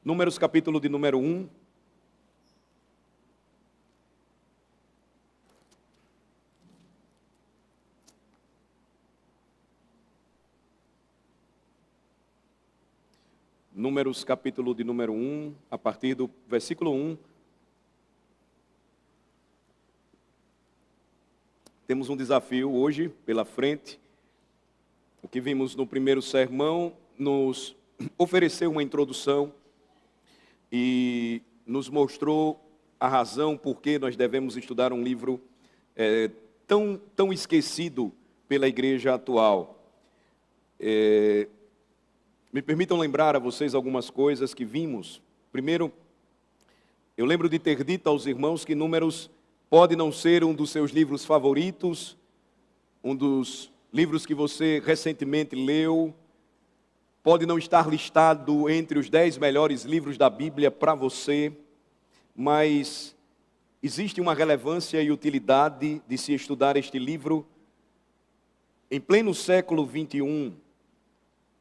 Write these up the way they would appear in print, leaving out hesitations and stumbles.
Números capítulo de número 1. Números capítulo de número 1, a partir do versículo 1. Temos um desafio hoje pela frente. O que vimos no primeiro sermão nos ofereceu uma introdução e nos mostrou a razão por que nós devemos estudar um livro tão esquecido pela igreja atual. Me permitam lembrar a vocês algumas coisas que vimos. Primeiro, eu lembro de ter dito aos irmãos que Números pode não ser um dos seus livros favoritos, um dos livros que você recentemente leu, pode não estar listado entre os 10 melhores livros da Bíblia para você, mas existe uma relevância e utilidade de se estudar este livro em pleno século 21,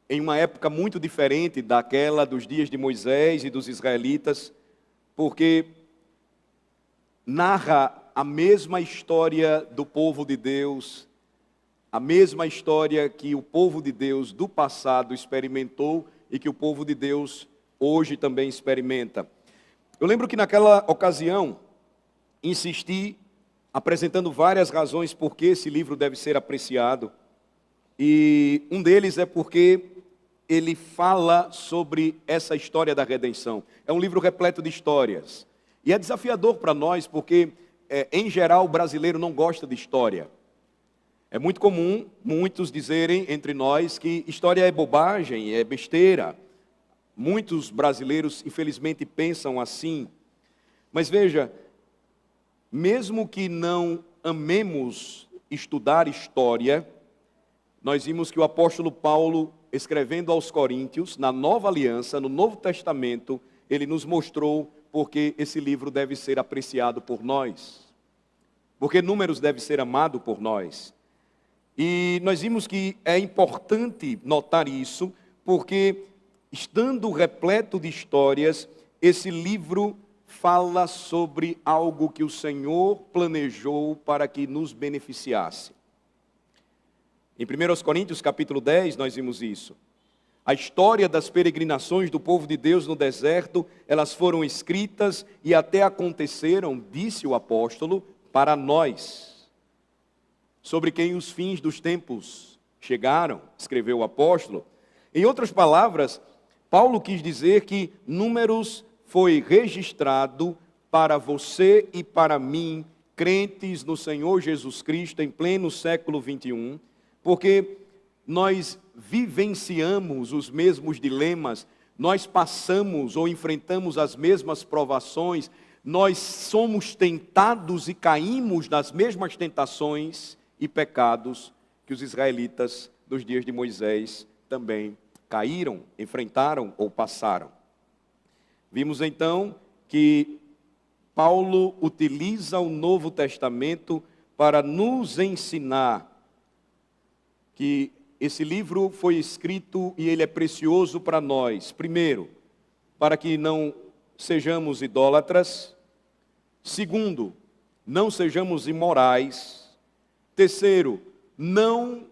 em uma época muito diferente daquela dos dias de Moisés e dos israelitas, porque narra a mesma história do povo de Deus, a mesma história que o povo de Deus do passado experimentou e que o povo de Deus hoje também experimenta. Eu lembro que naquela ocasião insisti, apresentando várias razões por que esse livro deve ser apreciado, e um deles é porque ele fala sobre essa história da redenção. É um livro repleto de histórias. E é desafiador para nós, porque, em geral, o brasileiro não gosta de história. É muito comum muitos dizerem entre nós que história é bobagem, é besteira. Muitos brasileiros, infelizmente, pensam assim. Mas veja, mesmo que não amemos estudar história, nós vimos que o apóstolo Paulo, escrevendo aos Coríntios, na Nova Aliança, no Novo Testamento, ele nos mostrou porque esse livro deve ser apreciado por nós. Porque Números deve ser amado por nós. E nós vimos que é importante notar isso, porque, estando repleto de histórias, esse livro fala sobre algo que o Senhor planejou para que nos beneficiasse. Em 1 Coríntios capítulo 10, nós vimos isso. A história das peregrinações do povo de Deus no deserto, elas foram escritas e até aconteceram, disse o apóstolo, para nós. Sobre quem os fins dos tempos chegaram, escreveu o apóstolo. Em outras palavras, Paulo quis dizer que Números foi registrado para você e para mim, crentes no Senhor Jesus Cristo, em pleno século 21, porque nós vivenciamos os mesmos dilemas, nós passamos ou enfrentamos as mesmas provações, nós somos tentados e caímos nas mesmas tentações e pecados que os israelitas dos dias de Moisés também caíram, enfrentaram ou passaram. Vimos então que Paulo utiliza o Novo Testamento para nos ensinar que esse livro foi escrito e ele é precioso para nós. Primeiro, para que não sejamos idólatras. Segundo, não sejamos imorais. Terceiro, não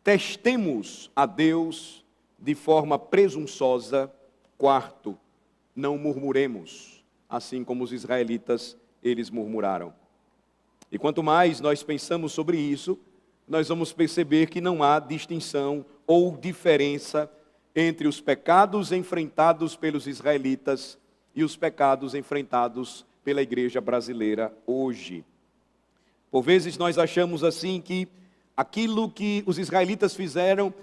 testemos a Deus de forma presunçosa. Quarto, não murmuremos, assim como os israelitas, eles murmuraram. E quanto mais nós pensamos sobre isso, nós vamos perceber que não há distinção ou diferença entre os pecados enfrentados pelos israelitas e os pecados enfrentados pela igreja brasileira hoje. Por vezes nós achamos assim que aquilo que os israelitas fizeram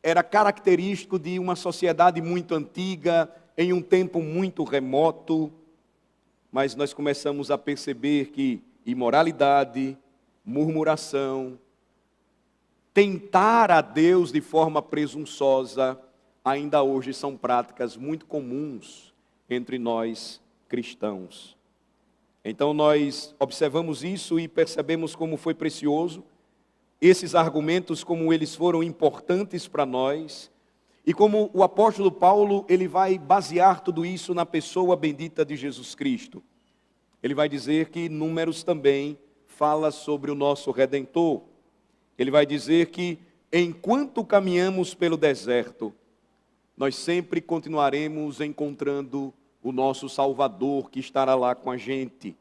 era característico de uma sociedade muito antiga, em um tempo muito remoto, mas nós começamos a perceber que imoralidade, murmuração, tentar a Deus de forma presunçosa, ainda hoje são práticas muito comuns entre nós cristãos. Então nós observamos isso e percebemos como foi precioso, esses argumentos como eles foram importantes para nós, E como o apóstolo Paulo, ele vai basear tudo isso na pessoa bendita de Jesus Cristo. Ele vai dizer que Números também fala sobre o nosso Redentor. Ele vai dizer que enquanto caminhamos pelo deserto, nós sempre continuaremos encontrando o nosso Salvador que estará lá com a gente.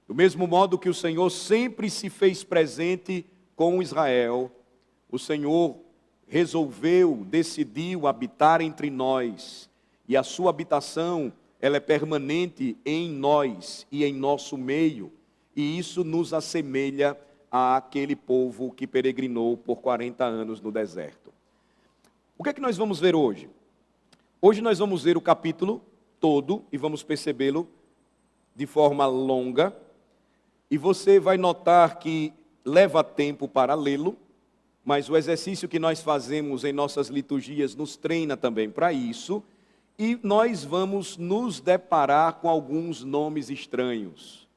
Do mesmo modo que o Senhor sempre se fez presente com Israel, o Senhor resolveu, decidiu habitar entre nós, e a sua habitação, ela é permanente em nós e em nosso meio, e isso nos assemelha àquele povo que peregrinou por 40 anos no deserto. O que é que nós vamos ver hoje? Hoje nós vamos ver o capítulo todo e vamos percebê-lo de forma longa, e você vai notar que leva tempo para lê-lo, mas o exercício que nós fazemos em nossas liturgias nos treina também para isso, e nós vamos nos deparar com alguns nomes estranhos.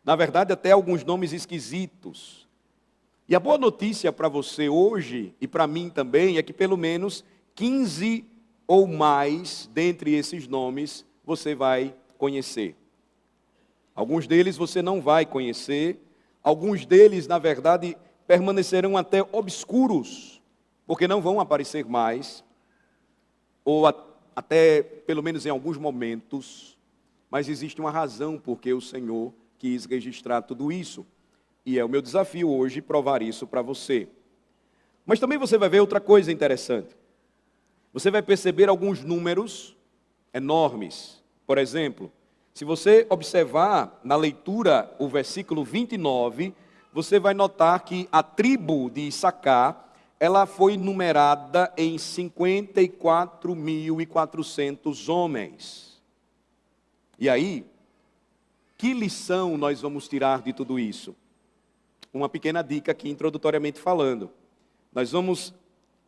Na verdade, até alguns nomes esquisitos. E a boa notícia para você hoje, e para mim também, é que pelo menos 15 ou mais dentre esses nomes você vai conhecer. Alguns deles você não vai conhecer, alguns deles, na verdade, permanecerão até obscuros, porque não vão aparecer mais, ou até, pelo menos em alguns momentos, mas existe uma razão porque o Senhor quis registrar tudo isso, e é o meu desafio hoje provar isso para você. Mas também você vai ver outra coisa interessante. Você vai perceber alguns números enormes. Por exemplo, se você observar na leitura o versículo 29, você vai notar que a tribo de Issacar, ela foi numerada em 54.400 homens. E aí, que lição nós vamos tirar de tudo isso? Uma pequena dica aqui, introdutoriamente falando. Nós vamos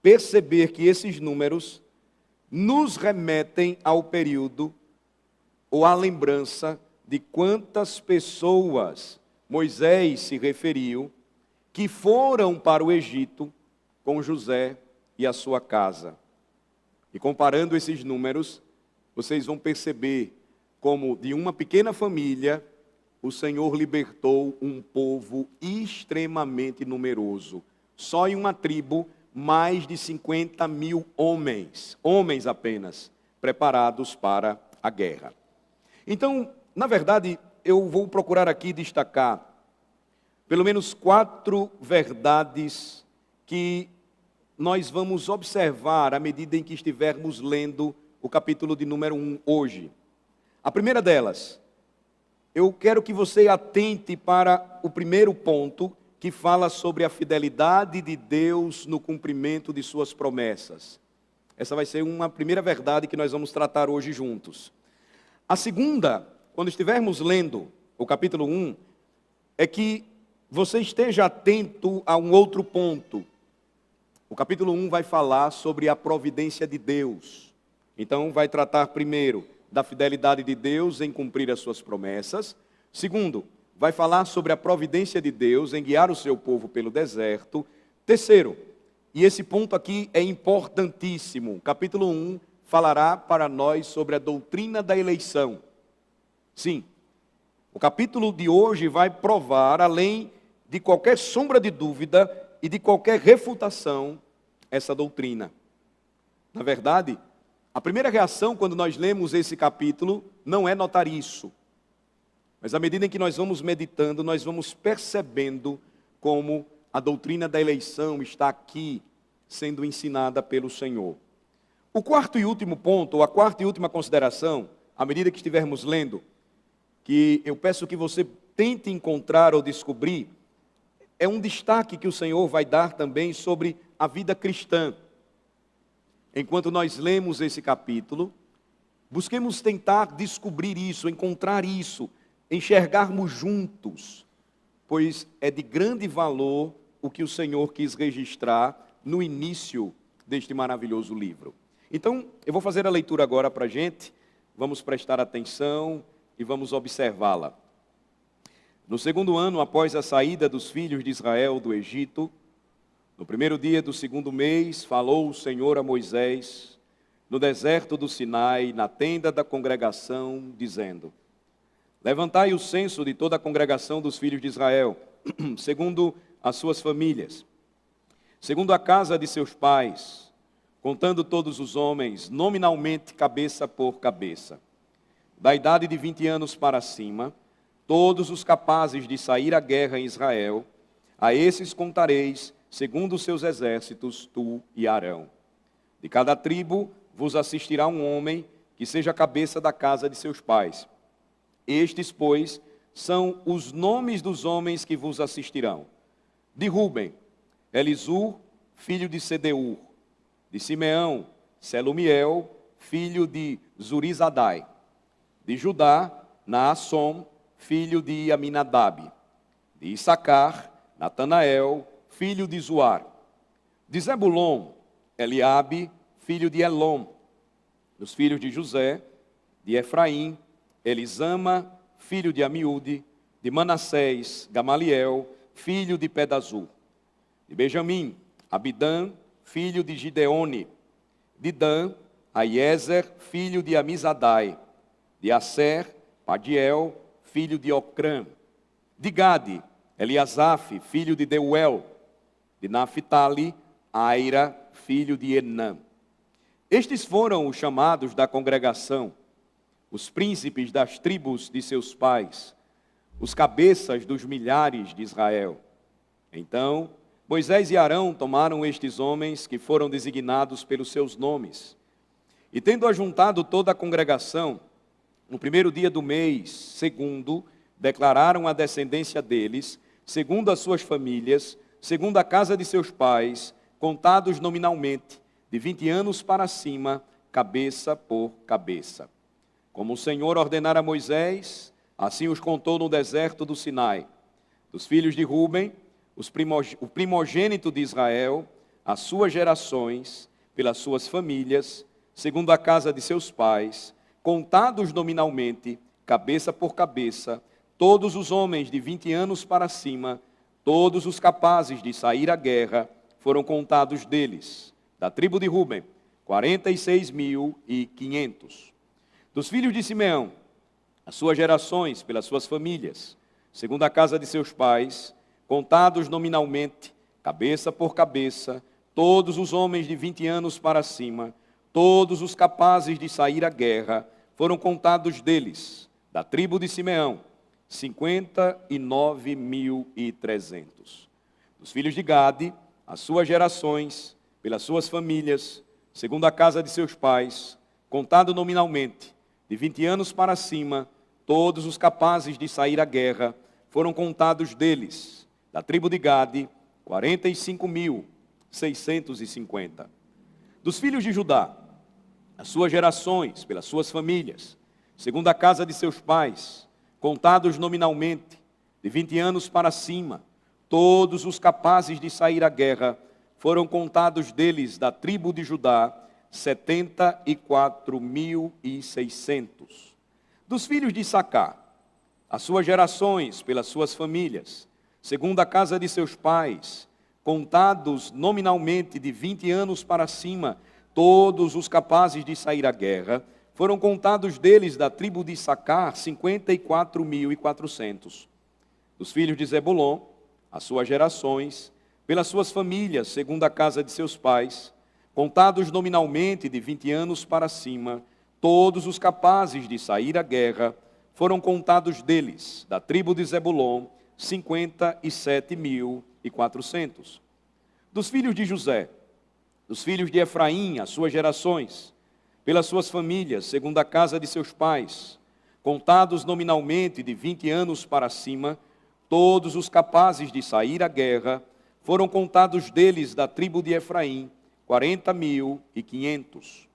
perceber que esses números nos remetem ao período, ou à lembrança de quantas pessoas Moisés se referiu, que foram para o Egito com José e a sua casa. E comparando esses números, vocês vão perceber como de uma pequena família, o Senhor libertou um povo extremamente numeroso. Só em uma tribo, mais de 50.000 homens apenas, preparados para a guerra. Então, na verdade, eu vou procurar aqui destacar pelo menos 4 verdades que nós vamos observar à medida em que estivermos lendo o capítulo de número 1 hoje. A primeira delas, eu quero que você atente para o primeiro ponto, que fala sobre a fidelidade de Deus no cumprimento de suas promessas. Essa vai ser uma primeira verdade que nós vamos tratar hoje juntos. A segunda, quando estivermos lendo o capítulo 1, é que você esteja atento a um outro ponto. O capítulo 1 vai falar sobre a providência de Deus. Então, vai tratar primeiro da fidelidade de Deus em cumprir as suas promessas. Segundo, vai falar sobre a providência de Deus em guiar o seu povo pelo deserto. Terceiro, e esse ponto aqui é importantíssimo, o capítulo 1 falará para nós sobre a doutrina da eleição. Sim, o capítulo de hoje vai provar, além de qualquer sombra de dúvida e de qualquer refutação, essa doutrina. Na verdade, a primeira reação quando nós lemos esse capítulo não é notar isso. Mas à medida em que nós vamos meditando, nós vamos percebendo como a doutrina da eleição está aqui sendo ensinada pelo Senhor. O quarto e último ponto, ou a quarta e última consideração, à medida que estivermos lendo, que eu peço que você tente encontrar ou descobrir, é um destaque que o Senhor vai dar também sobre a vida cristã. Enquanto nós lemos esse capítulo, busquemos tentar descobrir isso, encontrar isso, enxergarmos juntos, pois é de grande valor o que o Senhor quis registrar no início deste maravilhoso livro. Então, eu vou fazer a leitura agora para a gente, vamos prestar atenção e vamos observá-la. No segundo ano após a saída dos filhos de Israel do Egito, No primeiro dia do segundo mês, falou o Senhor a Moisés, no deserto do Sinai, na tenda da congregação, dizendo: levantai o censo de toda a congregação dos filhos de Israel, segundo as suas famílias, segundo a casa de seus pais, contando todos os homens, nominalmente cabeça por cabeça, da idade de 20 anos para cima, todos os capazes de sair à guerra em Israel, a esses contareis, segundo os seus exércitos, tu e Arão. De cada tribo vos assistirá um homem que seja a cabeça da casa de seus pais. Estes, pois, são os nomes dos homens que vos assistirão. De Ruben, Elisur, filho de Sedeur. De Simeão, Selumiel, filho de Zurizadai. De Judá, Naassom, filho de Aminadab. De Issacar, Natanael, filho de Zuar. De Zebulon, Eliabe, filho de Elom. Dos filhos de José, de Efraim, Elisama, filho de Amiúde. De Manassés, Gamaliel, filho de Pedazur. De Benjamim, Abidã, filho de Gideone. De Dan, Aiezer, filho de Amizadai. De Asser, Padiel, filho de Ocrã. De Gade, Eliasaf, filho de Deuel. De Naphtali, Aira, filho de Enã. Estes foram os chamados da congregação, os príncipes das tribos de seus pais, os cabeças dos milhares de Israel. Então, Moisés e Arão tomaram estes homens que foram designados pelos seus nomes, e tendo ajuntado toda a congregação, no primeiro dia do mês segundo, declararam a descendência deles, segundo as suas famílias, segundo a casa de seus pais, contados nominalmente, de 20 anos para cima, cabeça por cabeça. Como o Senhor ordenara a Moisés, assim os contou no deserto do Sinai. Dos filhos de Ruben, o primogênito de Israel, as suas gerações, pelas suas famílias, segundo a casa de seus pais, contados nominalmente, cabeça por cabeça, todos os homens de 20 anos para cima, todos os capazes de sair à guerra, foram contados deles. Da tribo de Ruben, 46.500. Dos filhos de Simeão, as suas gerações, pelas suas famílias, segundo a casa de seus pais, contados nominalmente, cabeça por cabeça, todos os homens de 20 anos para cima, todos os capazes de sair à guerra, foram contados deles. Da tribo de Simeão, 59.300. Dos filhos de Gade, as suas gerações, pelas suas famílias, segundo a casa de seus pais, contado nominalmente, de 20 anos para cima, todos os capazes de sair à guerra, foram contados deles. Da tribo de Gade, 45.650. Dos filhos de Judá, as suas gerações, pelas suas famílias, segundo a casa de seus pais, contados nominalmente, de 20 anos para cima, todos os capazes de sair à guerra, foram contados deles, da tribo de Judá, 74.600. Dos filhos de Issacar, as suas gerações, pelas suas famílias, segundo a casa de seus pais, contados nominalmente de 20 anos para cima, todos os capazes de sair à guerra, foram contados deles, da tribo de Issacar, 54.400. Dos filhos de Zebulon, as suas gerações, pelas suas famílias, segundo a casa de seus pais, contados nominalmente de 20 anos para cima, todos os capazes de sair à guerra, foram contados deles, da tribo de Zebulon, 57.400. Dos filhos de José, dos filhos de Efraim, as suas gerações, pelas suas famílias, segundo a casa de seus pais, contados nominalmente de 20 anos para cima, todos os capazes de sair à guerra, foram contados deles, da tribo de Efraim, 40.500.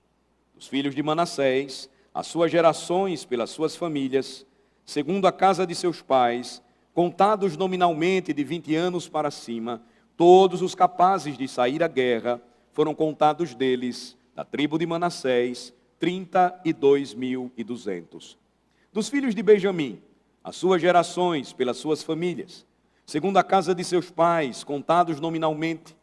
Dos filhos de Manassés, as suas gerações, pelas suas famílias, segundo a casa de seus pais, contados nominalmente de 20 anos para cima, todos os capazes de sair à guerra, foram contados deles, da tribo de Manassés, 32.200. Dos filhos de Benjamim, as suas gerações, pelas suas famílias, segundo a casa de seus pais, contados nominalmente,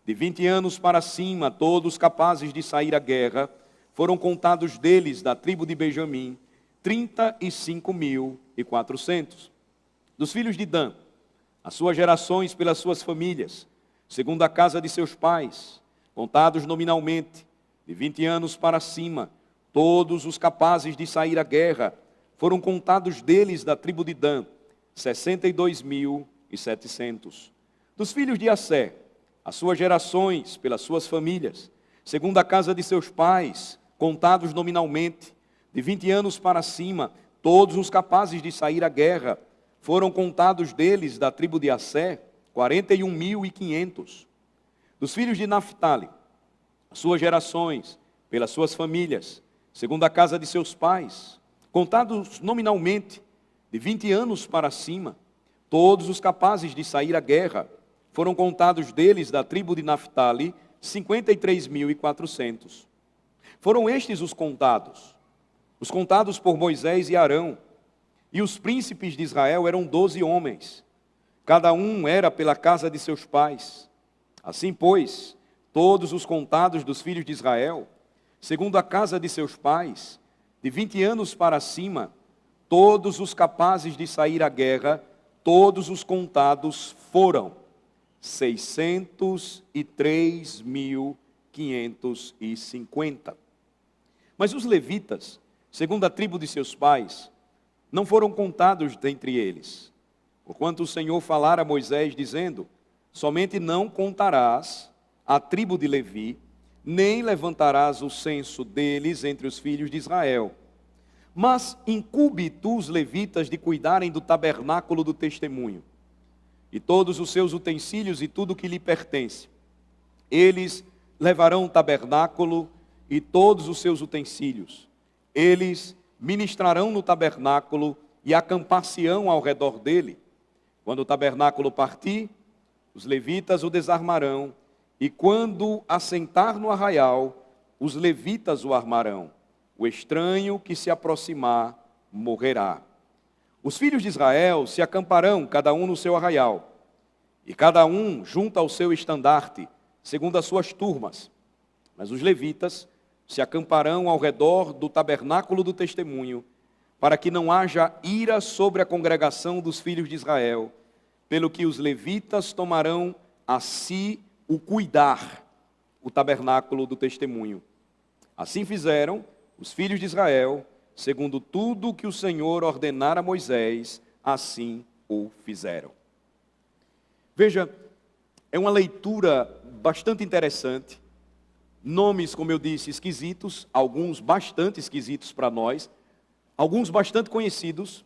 de 20 anos para cima, todos capazes de sair à guerra, foram contados deles, da tribo de Benjamim, 35.400. Dos filhos de Dan, as suas gerações pelas suas famílias, segundo a casa de seus pais, contados nominalmente, de 20 anos para cima, todos os capazes de sair à guerra, foram contados deles, da tribo de Dan, 62.700. Dos filhos de Assé, as suas gerações pelas suas famílias, segundo a casa de seus pais, contados nominalmente, de 20 anos para cima, todos os capazes de sair à guerra, foram contados deles, da tribo de Assé, 41.500. Dos filhos de Naphtali, as suas gerações pelas suas famílias, segundo a casa de seus pais, contados nominalmente, de 20 anos para cima, todos os capazes de sair à guerra, foram contados deles, da tribo de Naphtali, 53.400. Foram estes os contados por Moisés e Arão, e os príncipes de Israel eram 12 homens, cada um era pela casa de seus pais. Assim, pois, todos os contados dos filhos de Israel, segundo a casa de seus pais, de 20 anos para cima, todos os capazes de sair à guerra, todos os contados foram 603.550. Mas os levitas, segundo a tribo de seus pais, não foram contados dentre eles, porquanto o Senhor falara a Moisés, dizendo: somente não contarás a tribo de Levi, nem levantarás o censo deles entre os filhos de Israel. Mas incumbe tu os levitas de cuidarem do tabernáculo do testemunho, e todos os seus utensílios e tudo que lhe pertence. Eles levarão o tabernáculo e todos os seus utensílios. Eles ministrarão no tabernáculo e acampar-se-ão ao redor dele. Quando o tabernáculo partir, os levitas o desarmarão, e quando assentar no arraial, os levitas o armarão. O estranho que se aproximar morrerá. Os filhos de Israel se acamparão, cada um no seu arraial, e cada um junto ao seu estandarte, segundo as suas turmas. Mas os levitas se acamparão ao redor do tabernáculo do testemunho, para que não haja ira sobre a congregação dos filhos de Israel, pelo que os levitas tomarão a si o cuidar, o tabernáculo do testemunho. Assim fizeram os filhos de Israel, segundo tudo que o Senhor ordenara a Moisés, assim o fizeram. Veja, é uma leitura bastante interessante. Nomes, como eu disse, esquisitos, alguns bastante esquisitos para nós, alguns bastante conhecidos.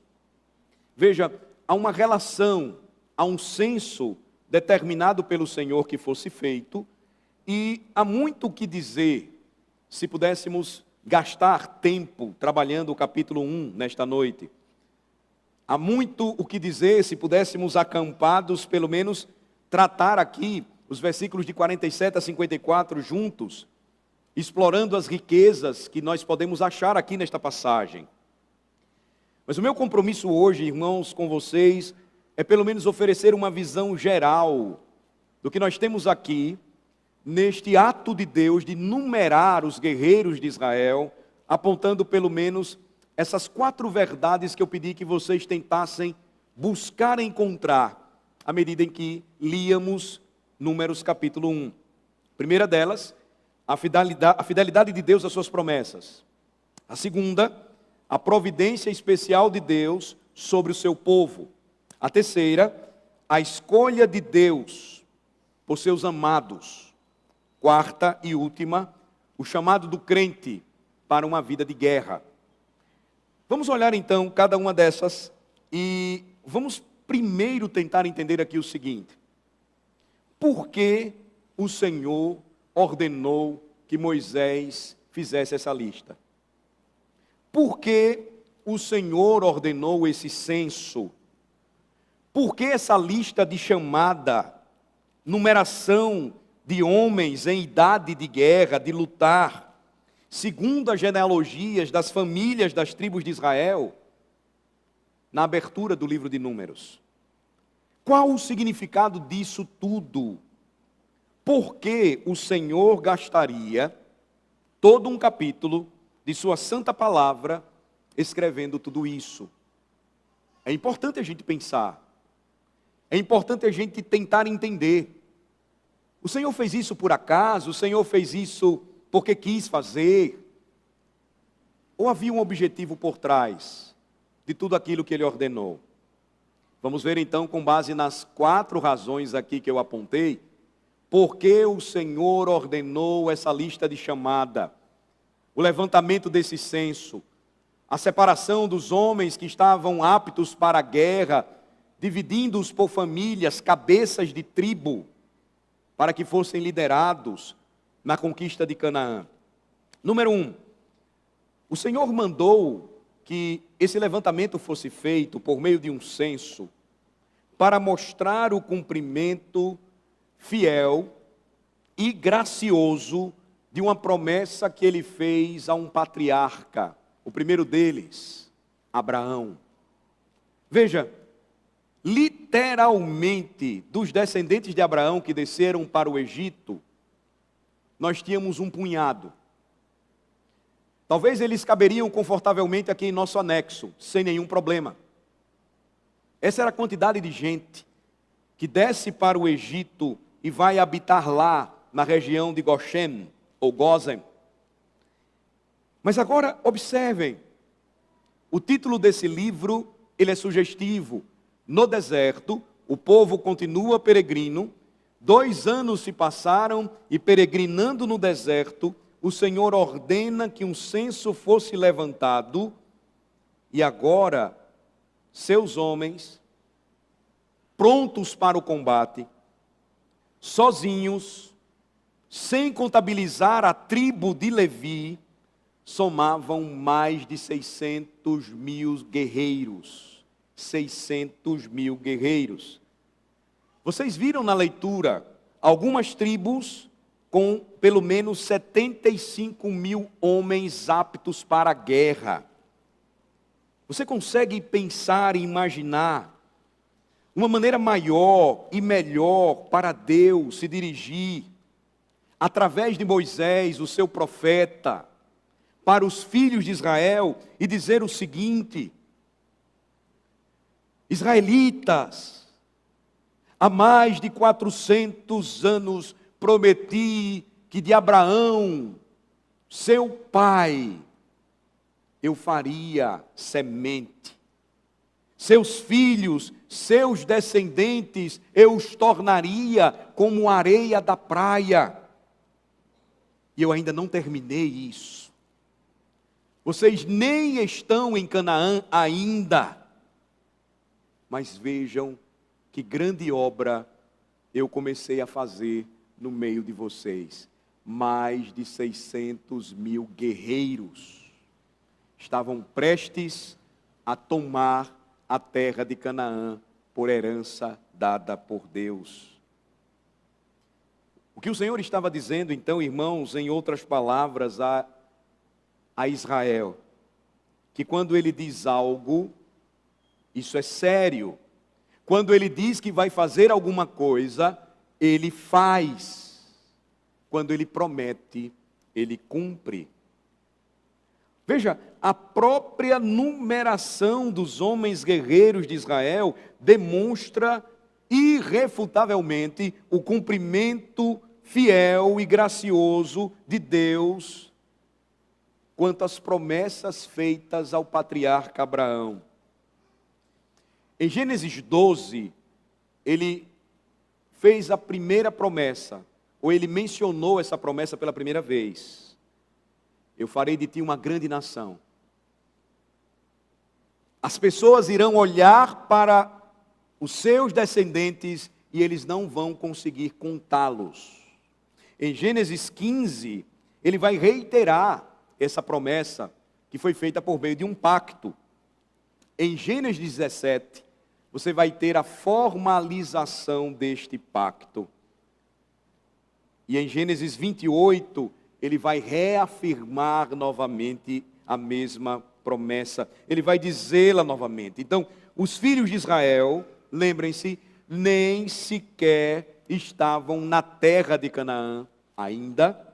Veja, há uma relação, há um censo determinado pelo Senhor que fosse feito, e há muito o que dizer, se pudéssemos gastar tempo trabalhando o capítulo 1 nesta noite. Há muito o que dizer, se pudéssemos acampados, pelo menos tratar aqui os versículos de 47 a 54 juntos, explorando as riquezas que nós podemos achar aqui nesta passagem. Mas o meu compromisso hoje, irmãos, com vocês, é pelo menos oferecer uma visão geral do que nós temos aqui, neste ato de Deus de numerar os guerreiros de Israel, apontando pelo menos essas 4 verdades que eu pedi que vocês tentassem buscar encontrar, à medida em que líamos Números capítulo 1. Primeira delas, a fidelidade de Deus às suas promessas. A segunda, a providência especial de Deus sobre o seu povo. A terceira, a escolha de Deus por seus amados. Quarta e última, o chamado do crente para uma vida de guerra. Vamos olhar então cada uma dessas e vamos primeiro tentar entender aqui o seguinte: por que o Senhor ordenou que Moisés fizesse essa lista? Por que o Senhor ordenou esse censo? Por que essa lista de chamada, numeração de homens em idade de guerra, de lutar, segundo as genealogias das famílias das tribos de Israel, na abertura do livro de Números? Qual o significado disso tudo? por que o Senhor gastaria todo um capítulo de sua santa palavra escrevendo tudo isso? É importante a gente pensar. É importante a gente tentar entender. O Senhor fez isso por acaso? O Senhor fez isso porque quis fazer? Ou havia um objetivo por trás de tudo aquilo que Ele ordenou? Vamos ver então, com base nas 4 razões aqui que eu apontei, por que o Senhor ordenou essa lista de chamada, o levantamento desse censo, a separação dos homens que estavam aptos para a guerra, dividindo-os por famílias, cabeças de tribo, para que fossem liderados na conquista de Canaã. Número 1, o Senhor mandou que esse levantamento fosse feito por meio de um censo, para mostrar o cumprimento fiel e gracioso de uma promessa que Ele fez a um patriarca, o primeiro deles, Abraão. Veja, literalmente, dos descendentes de Abraão que desceram para o Egito, nós tínhamos um punhado. Talvez eles caberiam confortavelmente aqui em nosso anexo, sem nenhum problema. Essa era a quantidade de gente que desce para o Egito e vai habitar lá, na região de Goshen, ou Gozen. Mas agora, observem, o título desse livro, ele é sugestivo. No deserto, o povo continua peregrino, 2 anos se passaram e peregrinando no deserto, o Senhor ordena que um censo fosse levantado e agora seus homens, prontos para o combate, sozinhos, sem contabilizar a tribo de Levi, somavam mais de 600 mil guerreiros. 600 mil guerreiros. Vocês viram na leitura algumas tribos com pelo menos 75 mil homens aptos para a guerra. Você consegue pensar e imaginar uma maneira maior e melhor para Deus se dirigir, através de Moisés, o seu profeta, para os filhos de Israel e dizer o seguinte: israelitas, há mais de 400 anos prometi que de Abraão, seu pai, eu faria semente. Seus filhos, seus descendentes, eu os tornaria como a areia da praia. E eu ainda não terminei isso. Vocês nem estão em Canaã ainda. Mas vejam que grande obra eu comecei a fazer no meio de vocês. Mais de 600 mil guerreiros estavam prestes a tomar a terra de Canaã por herança dada por Deus. O que o Senhor estava dizendo, então, irmãos, em outras palavras, a Israel, que quando Ele diz algo, isso é sério. Quando Ele diz que vai fazer alguma coisa, Ele faz. Quando Ele promete, Ele cumpre. Veja, a própria numeração dos homens guerreiros de Israel demonstra irrefutavelmente o cumprimento fiel e gracioso de Deus quanto às promessas feitas ao patriarca Abraão. Em Gênesis 12, ele fez a primeira promessa, ou ele mencionou essa promessa pela primeira vez. Eu farei de ti uma grande nação. As pessoas irão olhar para os seus descendentes e eles não vão conseguir contá-los. Em Gênesis 15, ele vai reiterar essa promessa que foi feita por meio de um pacto. Em Gênesis 17, você vai ter a formalização deste pacto. E em Gênesis 28, ele vai reafirmar novamente a mesma promessa. Ele vai dizê-la novamente. Então, os filhos de Israel, lembrem-se, nem sequer estavam na terra de Canaã ainda.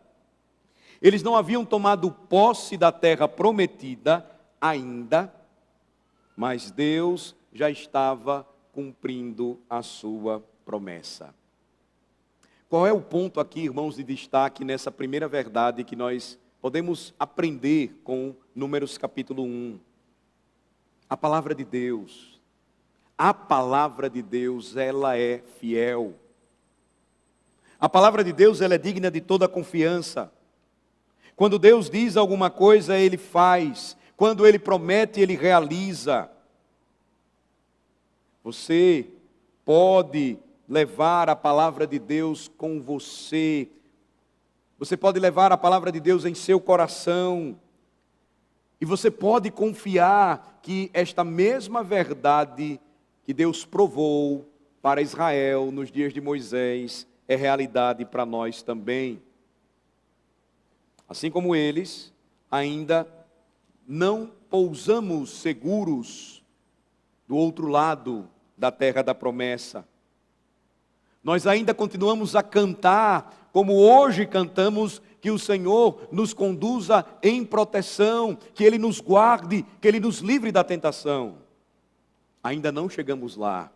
Eles não haviam tomado posse da terra prometida ainda, mas Deus já estava cumprindo a sua promessa. Qual é o ponto aqui, irmãos, de destaque nessa primeira verdade que nós podemos aprender com Números capítulo 1? A palavra de Deus. A palavra de Deus, ela é fiel. A palavra de Deus, ela é digna de toda confiança. Quando Deus diz alguma coisa, Ele faz. Quando Ele promete, Ele realiza. Você pode levar a palavra de Deus com você. Você pode levar a palavra de Deus em seu coração. E você pode confiar que esta mesma verdade que Deus provou para Israel nos dias de Moisés é realidade para nós também. Assim como eles, ainda não pousamos seguros do outro lado da terra da promessa. Nós ainda continuamos a cantar, como hoje cantamos, que o Senhor nos conduza em proteção, que Ele nos guarde, que Ele nos livre da tentação. Ainda não chegamos lá.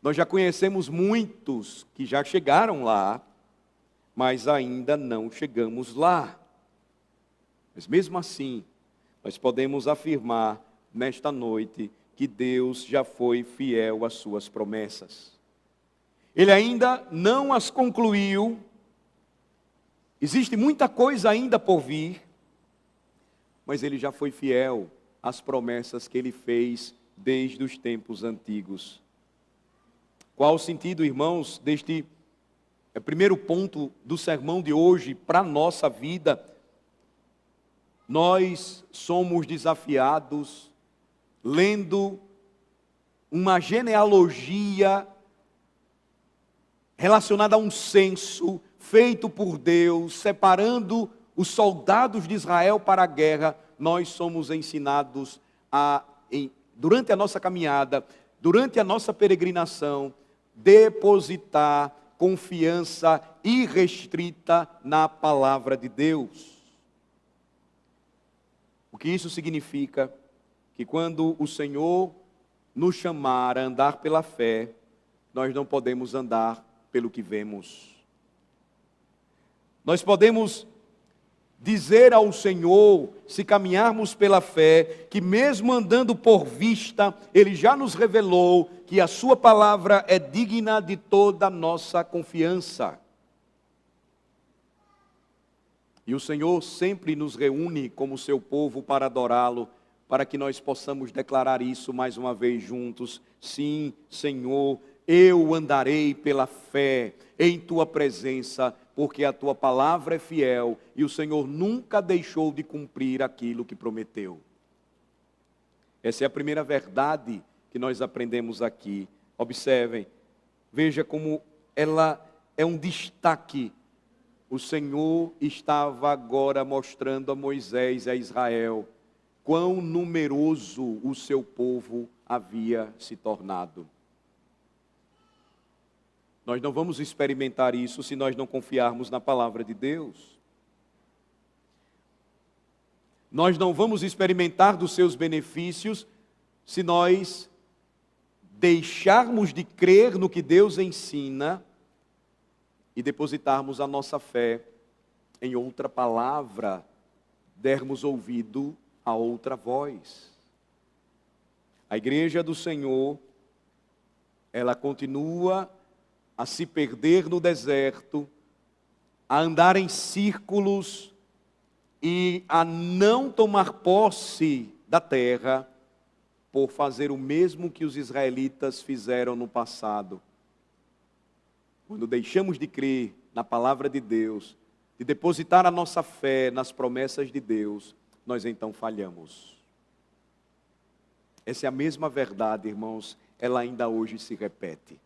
Nós já conhecemos muitos que já chegaram lá, mas ainda não chegamos lá. Mas mesmo assim, nós podemos afirmar nesta noite que Deus já foi fiel às suas promessas. Ele ainda não as concluiu. Existe muita coisa ainda por vir, mas Ele já foi fiel às promessas que Ele fez desde os tempos antigos. Qual o sentido, irmãos, deste primeiro ponto do sermão de hoje para a nossa vida? Nós somos desafiados, lendo uma genealogia relacionada a um censo feito por Deus, separando os soldados de Israel para a guerra. Nós somos ensinados durante a nossa caminhada, durante a nossa peregrinação, depositar confiança irrestrita na palavra de Deus. O que isso significa? Que quando o Senhor nos chamar a andar pela fé, nós não podemos andar pelo que vemos. Nós podemos dizer ao Senhor, se caminharmos pela fé, que mesmo andando por vista, Ele já nos revelou que a sua palavra é digna de toda a nossa confiança. E o Senhor sempre nos reúne como seu povo para adorá-lo, para que nós possamos declarar isso mais uma vez juntos. Sim, Senhor, eu andarei pela fé em tua presença, porque a tua palavra é fiel e o Senhor nunca deixou de cumprir aquilo que prometeu. Essa é a primeira verdade que nós aprendemos aqui. Observem, veja como ela é um destaque. O Senhor estava agora mostrando a Moisés e a Israel quão numeroso o seu povo havia se tornado. Nós não vamos experimentar isso se nós não confiarmos na palavra de Deus. Nós não vamos experimentar dos seus benefícios se nós deixarmos de crer no que Deus ensina e depositarmos a nossa fé em outra palavra, dermos ouvido a outra voz. A igreja do Senhor, ela continua a se perder no deserto, a andar em círculos e a não tomar posse da terra, por fazer o mesmo que os israelitas fizeram no passado. Quando deixamos de crer na palavra de Deus, de depositar a nossa fé nas promessas de Deus, nós então falhamos. Essa é a mesma verdade, irmãos, ela ainda hoje se repete.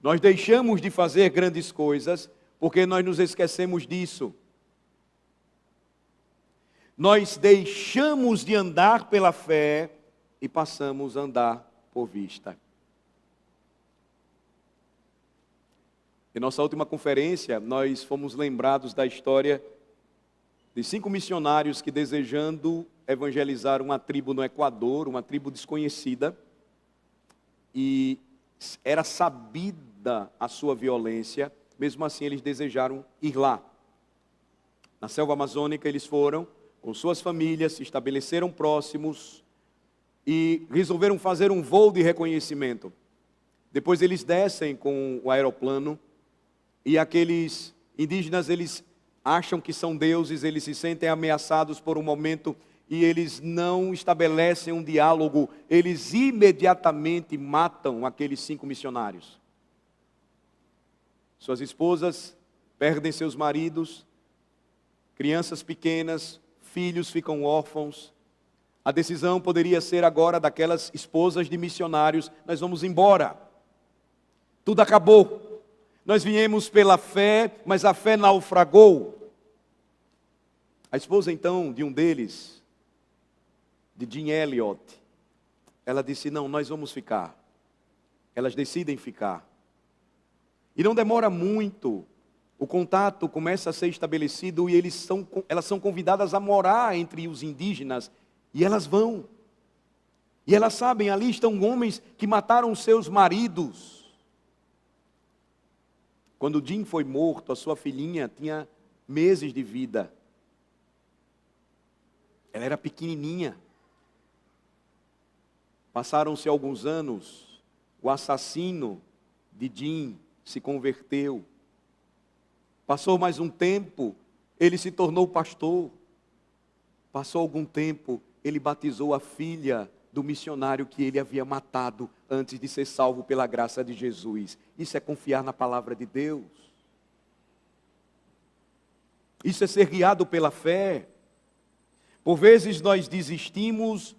Nós deixamos de fazer grandes coisas porque nós nos esquecemos disso. Nós deixamos de andar pela fé e passamos a andar por vista. Em nossa última conferência, nós fomos lembrados da história de 5 missionários que, desejando evangelizar uma tribo no Equador, uma tribo desconhecida, e era sabida a sua violência, mesmo assim eles desejaram ir lá. Na selva amazônica eles foram com suas famílias, se estabeleceram próximos e resolveram fazer um voo de reconhecimento. Depois eles descem com o aeroplano e aqueles indígenas, eles acham que são deuses, eles se sentem ameaçados por um momento e eles não estabelecem um diálogo, eles imediatamente matam aqueles 5 missionários. Suas esposas perdem seus maridos, crianças pequenas, filhos ficam órfãos. A decisão poderia ser agora daquelas esposas de missionários: nós vamos embora, tudo acabou, nós viemos pela fé, mas a fé naufragou. A esposa então de um deles, de Jim Elliot, ela disse: não, nós vamos ficar. Elas decidem ficar. E não demora muito, o contato começa a ser estabelecido e elas são convidadas a morar entre os indígenas. E elas vão. E elas sabem, ali estão homens que mataram seus maridos. Quando Jim foi morto, a sua filhinha tinha meses de vida. Ela era pequenininha. Passaram-se alguns anos, o assassino de Jim se converteu. Passou mais um tempo, ele se tornou pastor. Passou algum tempo, ele batizou a filha do missionário que ele havia matado antes de ser salvo pela graça de Jesus. Isso é confiar na palavra de Deus. Isso é ser guiado pela fé. Por vezes nós desistimos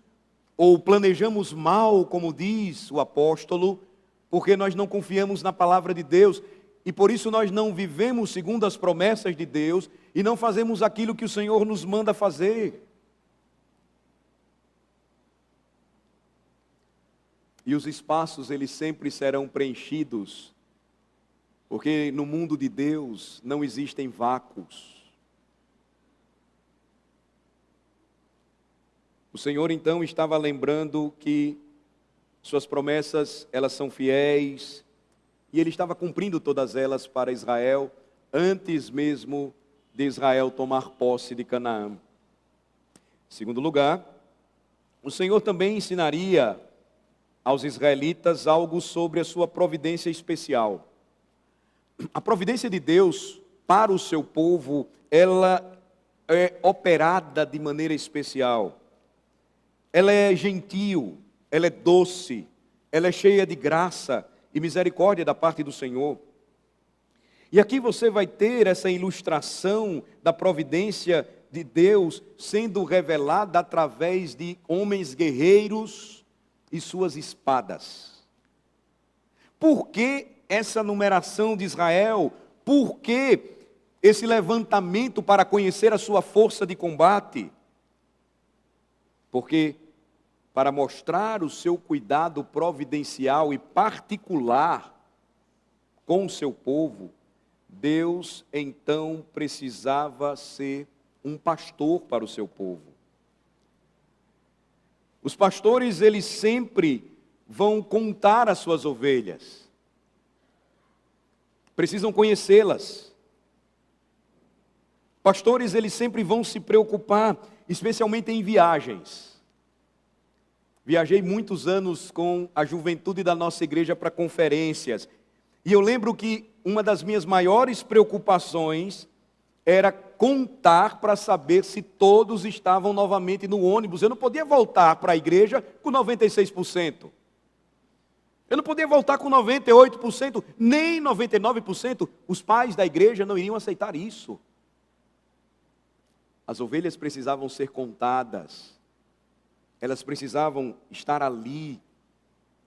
ou planejamos mal, como diz o apóstolo, porque nós não confiamos na palavra de Deus. E por isso nós não vivemos segundo as promessas de Deus e não fazemos aquilo que o Senhor nos manda fazer. E os espaços, eles sempre serão preenchidos, porque no mundo de Deus não existem vácuos. O Senhor então estava lembrando que suas promessas, elas são fiéis, e Ele estava cumprindo todas elas para Israel, antes mesmo de Israel tomar posse de Canaã. Em segundo lugar, o Senhor também ensinaria aos israelitas algo sobre a sua providência especial. A providência de Deus para o seu povo, ela é operada de maneira especial. Ela é gentil, ela é doce, ela é cheia de graça e misericórdia da parte do Senhor. E aqui você vai ter essa ilustração da providência de Deus sendo revelada através de homens guerreiros e suas espadas. Por que essa numeração de Israel? Por que esse levantamento para conhecer a sua força de combate? Porque para mostrar o seu cuidado providencial e particular com o seu povo, Deus então precisava ser um pastor para o seu povo. Os pastores, eles sempre vão contar as suas ovelhas. Precisam conhecê-las. Pastores, eles sempre vão se preocupar, especialmente em viagens. Viajei muitos anos com a juventude da nossa igreja para conferências. E eu lembro que uma das minhas maiores preocupações era contar para saber se todos estavam novamente no ônibus. Eu não podia voltar para a igreja com 96%. Eu não podia voltar com 98%, nem 99%. Os pais da igreja não iriam aceitar isso. As ovelhas precisavam ser contadas. Elas precisavam estar ali.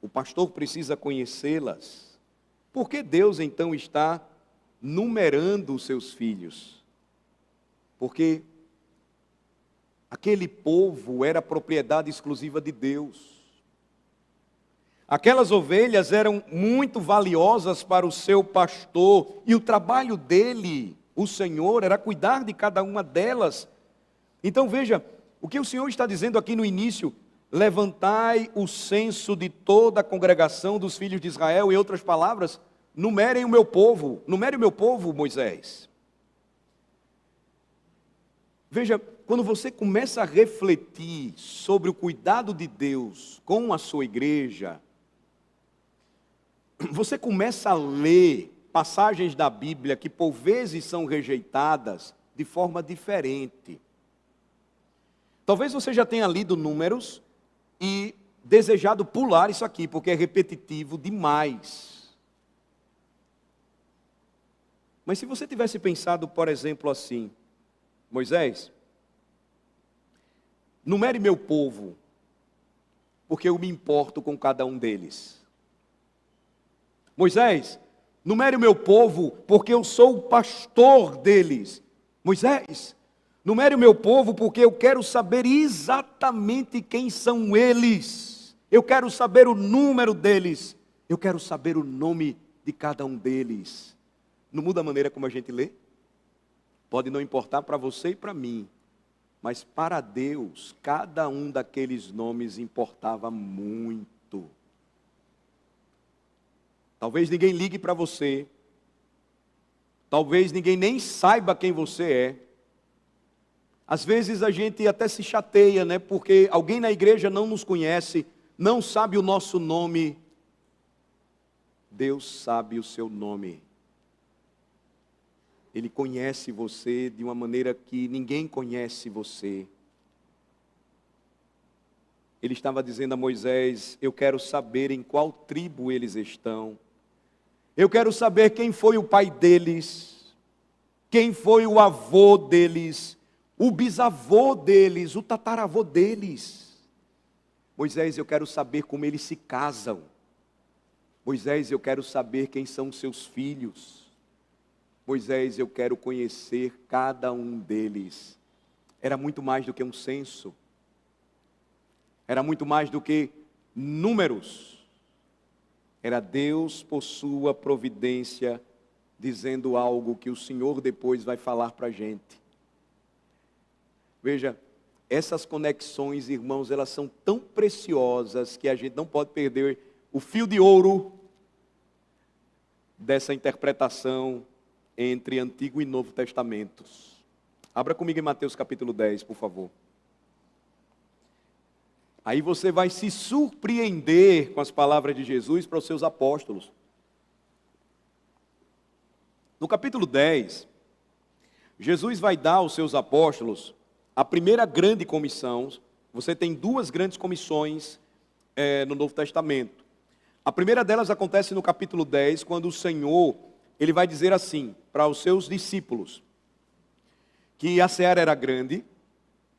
O pastor precisa conhecê-las. Por que Deus então está numerando os seus filhos? Porque aquele povo era propriedade exclusiva de Deus. Aquelas ovelhas eram muito valiosas para o seu pastor, e o trabalho dele, o Senhor, era cuidar de cada uma delas. Então veja, o que o Senhor está dizendo aqui no início: levantai o censo de toda a congregação dos filhos de Israel. Em outras palavras, numerem o meu povo. Numere o meu povo, Moisés. Veja, quando você começa a refletir sobre o cuidado de Deus com a sua igreja, você começa a ler passagens da Bíblia que por vezes são rejeitadas de forma diferente. Talvez você já tenha lido Números e desejado pular isso aqui, porque é repetitivo demais. Mas se você tivesse pensado, por exemplo, assim: Moisés, numere meu povo, porque eu me importo com cada um deles. Moisés, numere o meu povo, porque eu sou o pastor deles. Moisés, numere o meu povo, porque eu quero saber exatamente quem são eles. Eu quero saber o número deles. Eu quero saber o nome de cada um deles. Não muda a maneira como a gente lê? Pode não importar para você e para mim, mas para Deus, cada um daqueles nomes importava muito. Talvez ninguém ligue para você, talvez ninguém nem saiba quem você é. Às vezes a gente até se chateia, né? Porque alguém na igreja não nos conhece, não sabe o nosso nome. Deus sabe o seu nome. Ele conhece você de uma maneira que ninguém conhece você. Ele estava dizendo a Moisés: eu quero saber em qual tribo eles estão. Eu quero saber quem foi o pai deles, quem foi o avô deles, o bisavô deles, o tataravô deles. Moisés, eu quero saber como eles se casam. Moisés, eu quero saber quem são seus filhos. Moisés, eu quero conhecer cada um deles. Era muito mais do que um censo. Era muito mais do que números. Era Deus, por sua providência, dizendo algo que o Senhor depois vai falar para a gente. Veja, essas conexões, irmãos, elas são tão preciosas que a gente não pode perder o fio de ouro dessa interpretação entre Antigo e Novo Testamentos. Abra comigo em Mateus capítulo 10, por favor. Aí você vai se surpreender com as palavras de Jesus para os seus apóstolos. No capítulo 10, Jesus vai dar aos seus apóstolos a primeira grande comissão. Você tem duas grandes comissões no Novo Testamento. A primeira delas acontece no capítulo 10, quando o Senhor, ele vai dizer assim para os seus discípulos, que a seara era grande.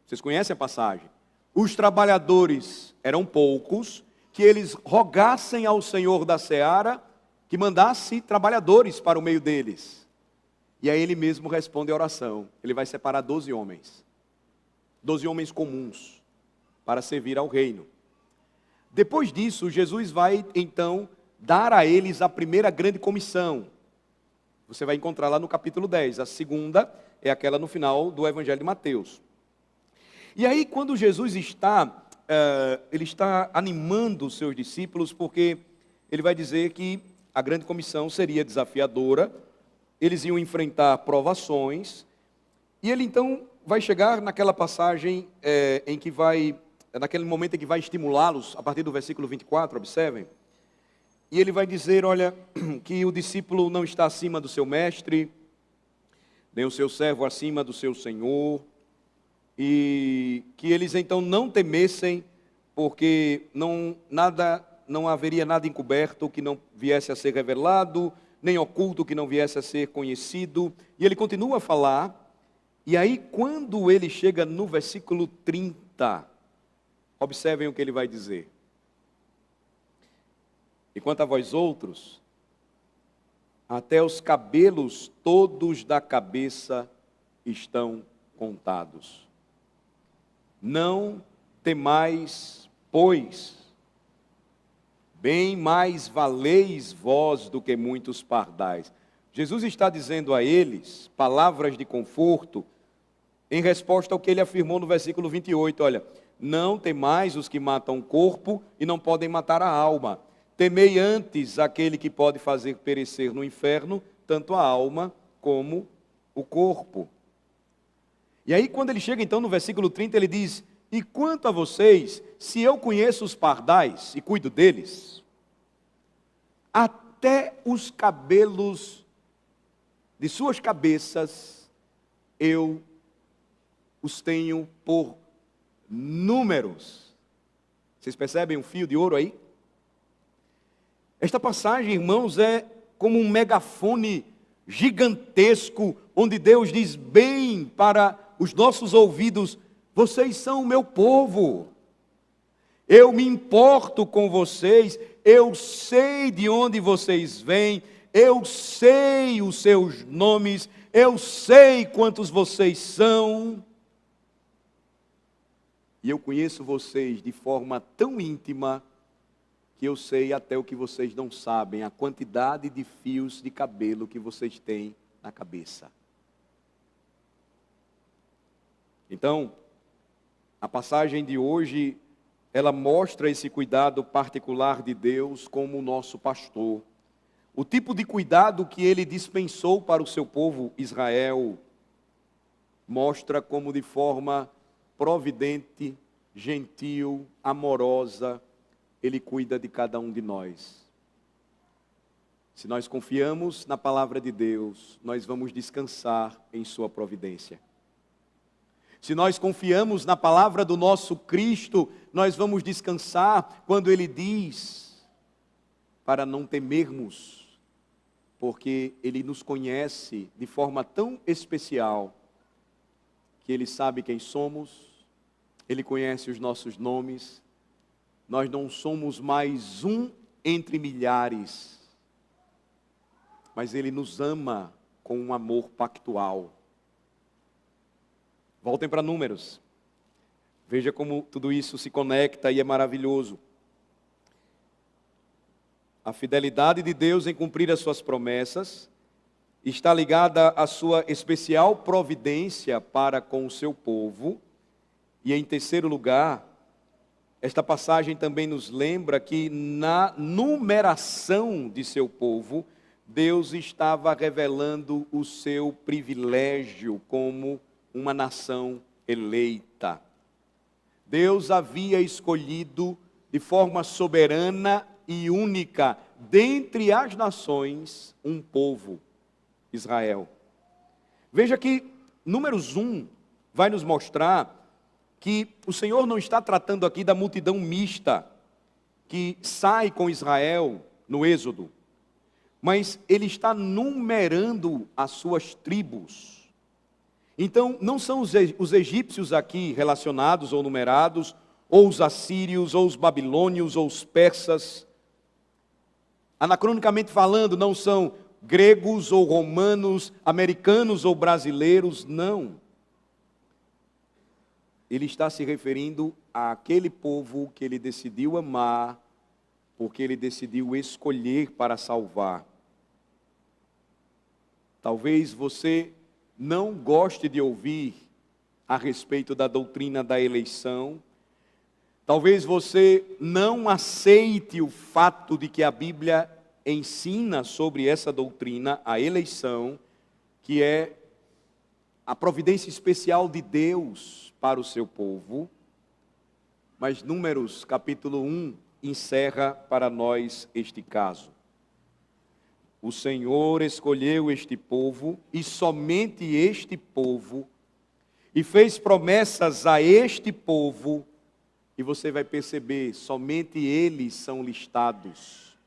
Vocês conhecem a passagem? Os trabalhadores eram poucos, que eles rogassem ao Senhor da seara que mandasse trabalhadores para o meio deles. E aí ele mesmo responde a oração. Ele vai separar 12 homens. 12 homens comuns para servir ao reino. Depois disso, Jesus vai então dar a eles a primeira grande comissão. Você vai encontrar lá no capítulo 10. A segunda é aquela no final do Evangelho de Mateus. E aí, quando Jesus ele está animando os seus discípulos, porque ele vai dizer que a grande comissão seria desafiadora, eles iam enfrentar provações, e ele então vai chegar naquela passagem naquele momento em que vai estimulá-los, a partir do versículo 24, observem, e ele vai dizer, olha, que o discípulo não está acima do seu mestre, nem o seu servo acima do seu senhor, e que eles então não temessem, porque não haveria nada encoberto que não viesse a ser revelado, nem oculto que não viesse a ser conhecido. E ele continua a falar, e aí quando ele chega no versículo 30, observem o que ele vai dizer. E quanto a vós outros, até os cabelos todos da cabeça estão contados. Não temais, pois, Bem mais valeis vós do que muitos pardais. Jesus está dizendo a eles palavras de conforto em resposta ao que ele afirmou no versículo 28. Olha, não temais os que matam o corpo e não podem matar a alma. Temei antes aquele que pode fazer perecer no inferno tanto a alma como o corpo. E aí quando ele chega então no versículo 30, ele diz: e quanto a vocês, se eu conheço os pardais e cuido deles, até os cabelos de suas cabeças eu os tenho por números. Vocês percebem um fio de ouro aí? Esta passagem, irmãos, é como um megafone gigantesco, onde Deus diz bem para os nossos ouvidos: vocês são o meu povo, eu me importo com vocês, eu sei de onde vocês vêm, eu sei os seus nomes, eu sei quantos vocês são, e eu conheço vocês de forma tão íntima, que eu sei até o que vocês não sabem, a quantidade de fios de cabelo que vocês têm na cabeça. Então, a passagem de hoje, ela mostra esse cuidado particular de Deus como o nosso pastor. O tipo de cuidado que ele dispensou para o seu povo Israel, mostra como de forma providente, gentil, amorosa, ele cuida de cada um de nós. Se nós confiamos na palavra de Deus, nós vamos descansar em sua providência. Se nós confiamos na palavra do nosso Cristo, nós vamos descansar quando Ele diz para não temermos, porque Ele nos conhece de forma tão especial, que Ele sabe quem somos, Ele conhece os nossos nomes. Nós não somos mais um entre milhares, mas Ele nos ama com um amor pactual. Voltem para Números. Veja como tudo isso se conecta e é maravilhoso. A fidelidade de Deus em cumprir as suas promessas está ligada à sua especial providência para com o seu povo. E em terceiro lugar, esta passagem também nos lembra que na numeração de seu povo, Deus estava revelando o seu privilégio como uma nação eleita. Deus havia escolhido de forma soberana e única, dentre as nações, um povo, Israel. Veja que Números 1 vai nos mostrar que o Senhor não está tratando aqui da multidão mista que sai com Israel no Êxodo, mas Ele está numerando as suas tribos. Então, não são os egípcios aqui relacionados ou numerados, ou os assírios, ou os babilônios, ou os persas. Anacronicamente falando, não são gregos ou romanos, americanos ou brasileiros, não. Ele está se referindo àquele povo que ele decidiu amar, porque ele decidiu escolher para salvar. Talvez você não goste de ouvir a respeito da doutrina da eleição. Talvez você não aceite o fato de que a Bíblia ensina sobre essa doutrina, a eleição, que é a providência especial de Deus para o seu povo. Mas Números capítulo 1 encerra para nós este caso. O Senhor escolheu este povo, e somente este povo, e fez promessas a este povo, e você vai perceber, somente eles são listados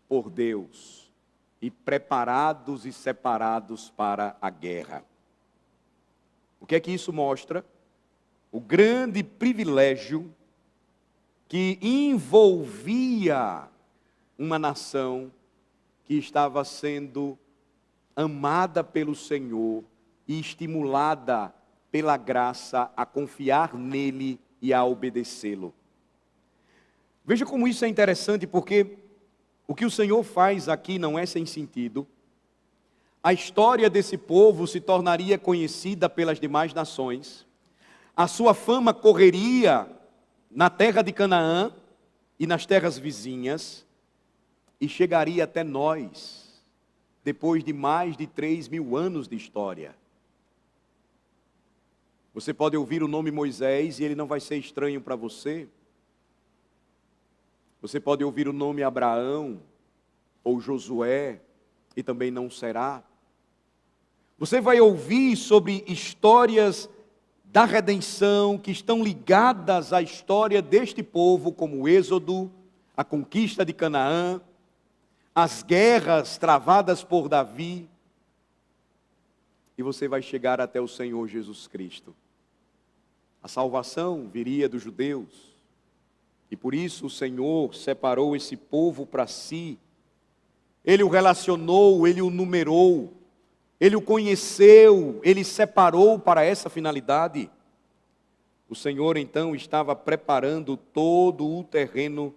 por Deus, e preparados e separados para a guerra. O que é que isso mostra? O grande privilégio que envolvia uma nação que estava sendo amada pelo Senhor e estimulada pela graça a confiar nele e a obedecê-lo. Veja como isso é interessante, porque O que o Senhor faz aqui não é sem sentido. A história desse povo se tornaria conhecida pelas demais nações. A sua fama correria na terra de Canaã e nas terras vizinhas, e chegaria até nós, depois de mais de 3.000 anos de história. Você pode ouvir o nome Moisés e ele não vai ser estranho para você. Você pode ouvir o nome Abraão ou Josué e também não será. Você vai ouvir sobre histórias da redenção que estão ligadas à história deste povo, como o Êxodo, a conquista de Canaã, as guerras travadas por Davi, e você vai chegar até o Senhor Jesus Cristo. A salvação viria dos judeus, e por isso o Senhor separou esse povo para si. Ele o relacionou, ele o numerou, ele o conheceu, ele separou para essa finalidade. O Senhor então estava preparando todo o terreno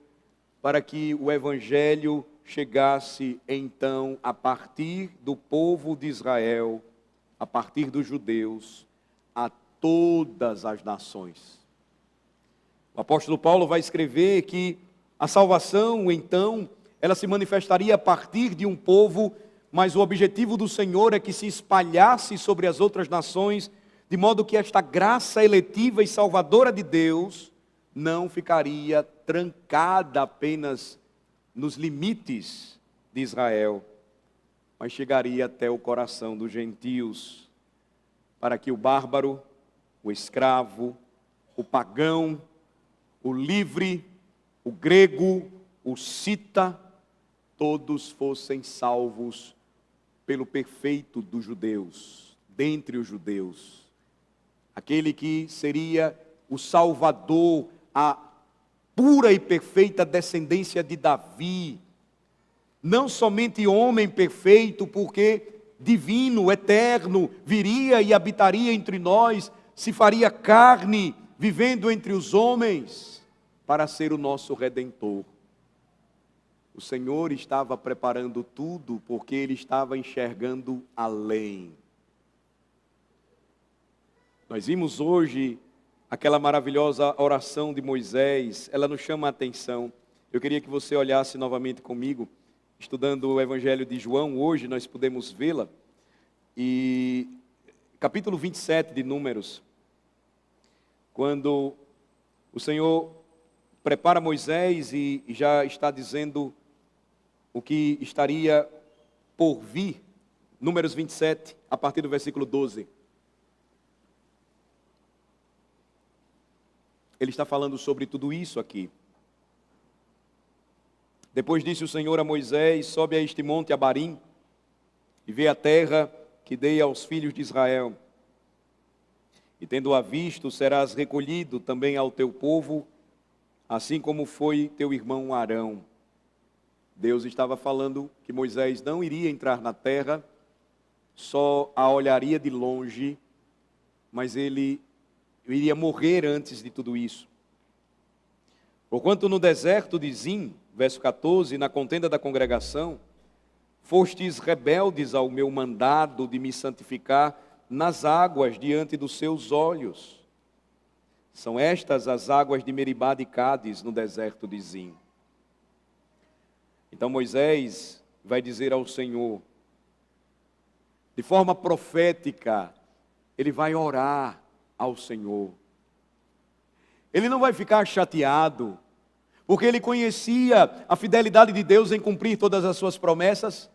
para que o Evangelho chegasse então a partir do povo de Israel, a partir dos judeus, a todas as nações. O apóstolo Paulo vai escrever que a salvação então, ela se manifestaria a partir de um povo, mas o objetivo do Senhor é que se espalhasse sobre as outras nações, de modo que esta graça eletiva e salvadora de Deus não ficaria trancada apenas nos limites de Israel, mas chegaria até o coração dos gentios, para que o bárbaro, o escravo, o pagão, o livre, o grego, o cita, todos fossem salvos pelo perfeito dos judeus, dentre os judeus. Aquele que seria o Salvador, a pura e perfeita descendência de Davi. Não somente homem perfeito, porque divino, eterno, viria e habitaria entre nós, se faria carne, vivendo entre os homens, para ser o nosso Redentor. O Senhor estava preparando tudo, porque Ele estava enxergando além. Nós vimos hoje aquela maravilhosa oração de Moisés, ela nos chama a atenção. Eu queria que você olhasse novamente comigo, estudando o Evangelho de João, hoje nós podemos vê-la, e capítulo 27 de Números, quando o Senhor prepara Moisés e já está dizendo o que estaria por vir, Números 27, a partir do versículo 12. Ele está falando sobre tudo isso aqui. Depois disse o Senhor a Moisés: sobe a este monte Abarim e vê a terra que dei aos filhos de Israel. E tendo-a visto, serás recolhido também ao teu povo, assim como foi teu irmão Arão. Deus estava falando que Moisés não iria entrar na terra, só a olharia de longe, mas ele iria morrer antes de tudo isso. Porquanto no deserto de Zim, verso 14, na contenda da congregação, fostes rebeldes ao meu mandado de me santificar nas águas diante dos seus olhos. São estas as águas de Meribá de Cádiz, no deserto de Zim. Então Moisés vai dizer ao Senhor, de forma profética, ele vai orar ao Senhor. Ele não vai ficar chateado, porque ele conhecia a fidelidade de Deus em cumprir todas as suas promessas.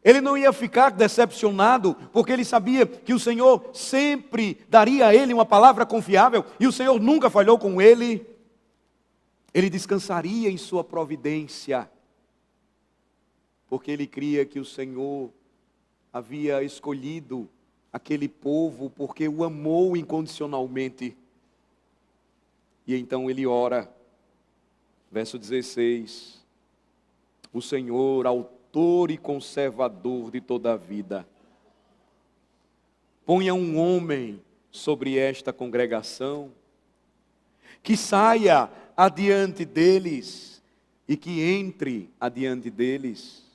Ele não ia ficar decepcionado, porque ele sabia que o Senhor sempre daria a ele uma palavra confiável, e o Senhor nunca falhou com ele. Ele descansaria em sua providência, porque ele cria que o Senhor havia escolhido aquele povo, porque o amou incondicionalmente. E então ele ora, verso 16, o Senhor, autor e conservador de toda a vida, ponha um homem sobre esta congregação, que saia adiante deles, e que entre adiante deles,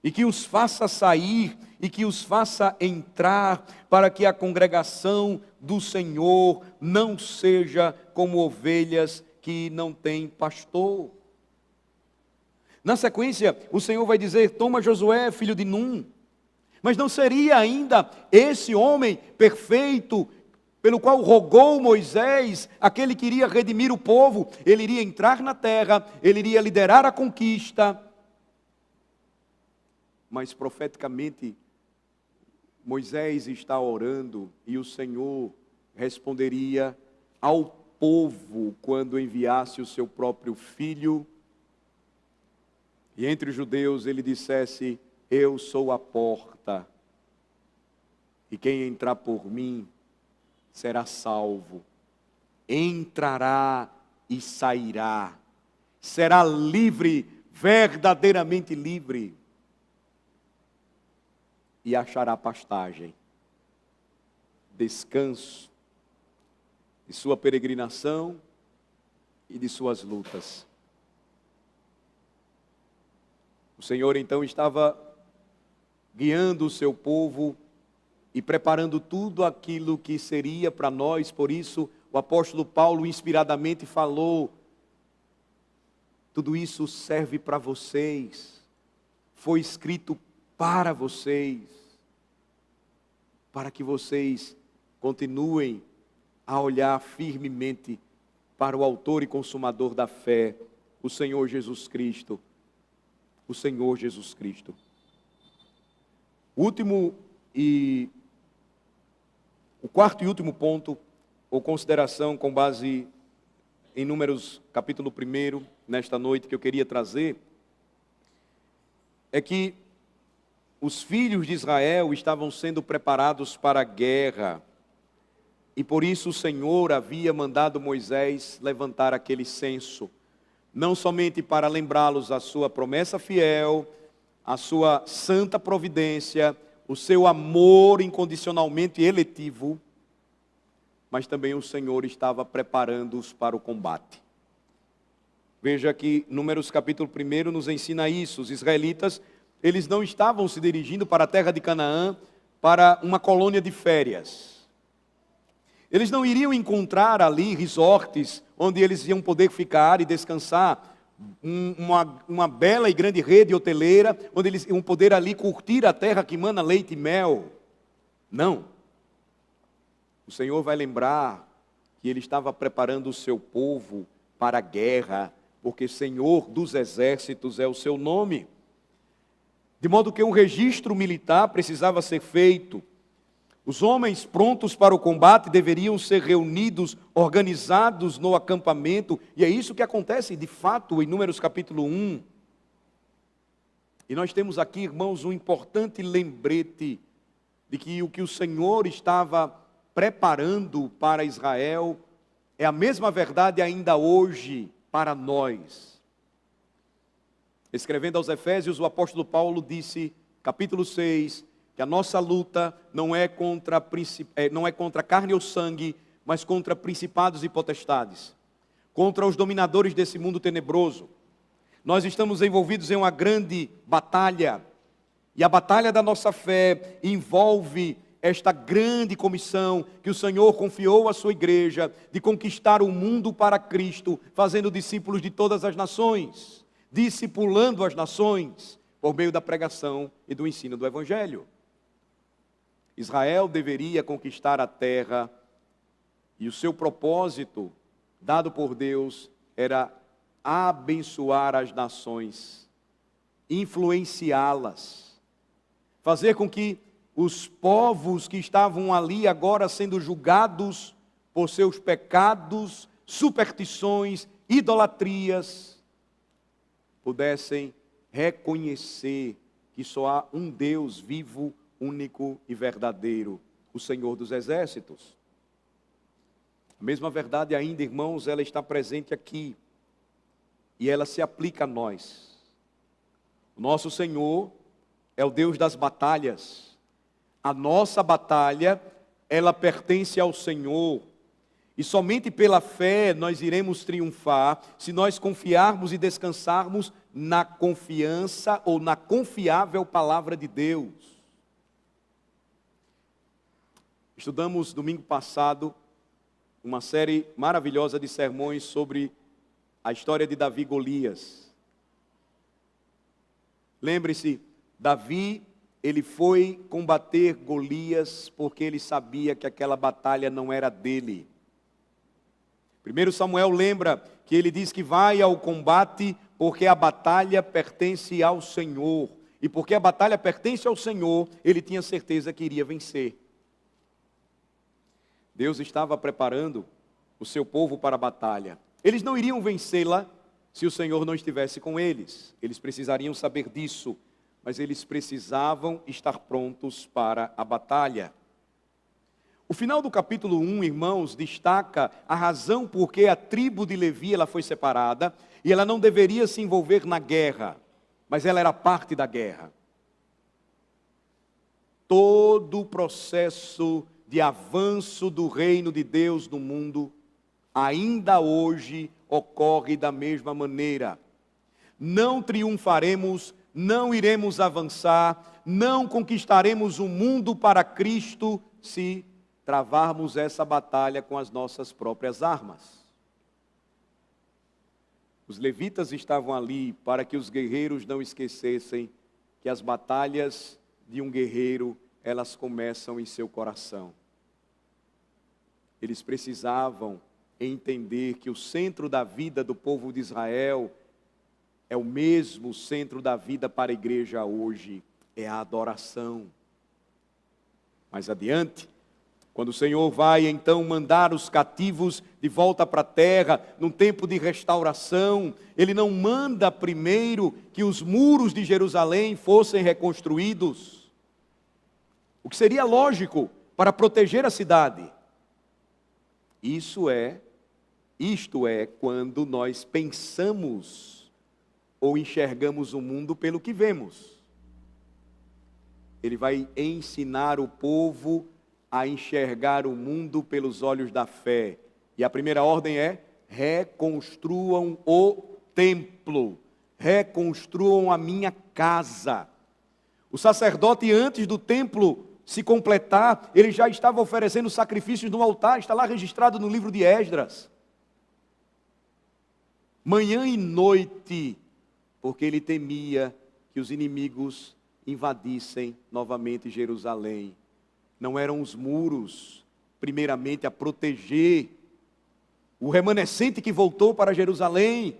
e que os faça sair, e que os faça entrar, para que a congregação do Senhor não seja como ovelhas que não têm pastor. Na sequência, o Senhor vai dizer: toma Josué, filho de Num. Mas não seria ainda esse homem perfeito, pelo qual rogou Moisés, aquele que iria redimir o povo? Ele iria entrar na terra, ele iria liderar a conquista. Mas profeticamente, Moisés está orando e o Senhor responderia ao povo quando enviasse o seu próprio filho. E entre os judeus ele dissesse: eu sou a porta, e quem entrar por mim será salvo. Entrará e sairá, será livre, verdadeiramente livre, e achará pastagem, descanso de sua peregrinação e de suas lutas. O Senhor então estava guiando o seu povo e preparando tudo aquilo que seria para nós. Por isso o apóstolo Paulo inspiradamente falou: tudo isso serve para vocês, foi escrito para vocês, para que vocês continuem a olhar firmemente para o autor e consumador da fé, o Senhor Jesus Cristo. O Senhor Jesus Cristo. O quarto e último ponto, ou consideração com base em Números capítulo 1, nesta noite, que eu queria trazer, é que os filhos de Israel estavam sendo preparados para a guerra, e por isso o Senhor havia mandado Moisés levantar aquele censo, não somente para lembrá-los a sua promessa fiel, a sua santa providência, o seu amor incondicionalmente eletivo, mas também o Senhor estava preparando-os para o combate. Veja que Números capítulo 1 nos ensina isso. Os israelitas, eles não estavam se dirigindo para a terra de Canaã para uma colônia de férias. Eles não iriam encontrar ali resorts onde eles iam poder ficar e descansar, uma bela e grande rede hoteleira, onde eles iam poder ali curtir a terra que mana leite e mel. Não. O Senhor vai lembrar que Ele estava preparando o seu povo para a guerra, porque Senhor dos Exércitos é o seu nome. De modo que um registro militar precisava ser feito. Os homens prontos para o combate deveriam ser reunidos, organizados no acampamento, e é isso que acontece de fato em Números capítulo 1. E nós temos aqui, irmãos, um importante lembrete de que o que o Senhor estava preparando para Israel é a mesma verdade ainda hoje para nós. Escrevendo aos Efésios, o apóstolo Paulo disse, capítulo 6, que a nossa luta não é contra carne ou sangue, mas contra principados e potestades, contra os dominadores desse mundo tenebroso. Nós estamos envolvidos em uma grande batalha, e a batalha da nossa fé envolve esta grande comissão que o Senhor confiou à sua igreja, de conquistar o mundo para Cristo, fazendo discípulos de todas as nações, discipulando as nações, por meio da pregação e do ensino do Evangelho. Israel deveria conquistar a terra, e o seu propósito, dado por Deus, era abençoar as nações, influenciá-las, fazer com que os povos que estavam ali agora sendo julgados por seus pecados, superstições, idolatrias, pudessem reconhecer que só há um Deus vivo, único e verdadeiro, o Senhor dos Exércitos. A mesma verdade ainda, irmãos, ela está presente aqui, e ela se aplica a nós. O nosso Senhor é o Deus das batalhas. A nossa batalha, ela pertence ao Senhor, E somente pela fé nós iremos triunfar se nós confiarmos e descansarmos na confiança ou na confiável palavra de Deus. Estudamos domingo passado uma série maravilhosa de sermões sobre a história de Davi e Golias. Lembre-se, Davi, ele foi combater Golias porque ele sabia que aquela batalha não era dele. 1 Samuel lembra que ele diz que vai ao combate porque a batalha pertence ao Senhor. E porque a batalha pertence ao Senhor, ele tinha certeza que iria vencer. Deus estava preparando o seu povo para a batalha. Eles não iriam vencê-la se o Senhor não estivesse com eles. Eles precisariam saber disso, mas eles precisavam estar prontos para a batalha. O final do capítulo 1, irmãos, destaca a razão por que a tribo de Levi ela foi separada e ela não deveria se envolver na guerra, mas ela era parte da guerra. Todo o processo de avanço do reino de Deus no mundo, ainda hoje ocorre da mesma maneira. Não triunfaremos, não iremos avançar, não conquistaremos o mundo para Cristo se travarmos essa batalha com as nossas próprias armas. Os levitas estavam ali para que os guerreiros não esquecessem que as batalhas de um guerreiro, elas começam em seu coração. Eles precisavam entender que o centro da vida do povo de Israel é o mesmo centro da vida para a igreja hoje, é a adoração. Mais adiante, quando o Senhor vai então mandar os cativos de volta para a terra, num tempo de restauração, Ele não manda primeiro que os muros de Jerusalém fossem reconstruídos, o que seria lógico para proteger a cidade. Isto é quando nós pensamos ou enxergamos o mundo pelo que vemos. Ele vai ensinar o povo a enxergar o mundo pelos olhos da fé. E a primeira ordem é: reconstruam o templo, reconstruam a minha casa. O sacerdote, antes do templo se completar, ele já estava oferecendo sacrifícios no altar, está lá registrado no livro de Esdras. Manhã e noite, porque ele temia que os inimigos invadissem novamente Jerusalém. Não eram os muros, primeiramente, a proteger o remanescente que voltou para Jerusalém.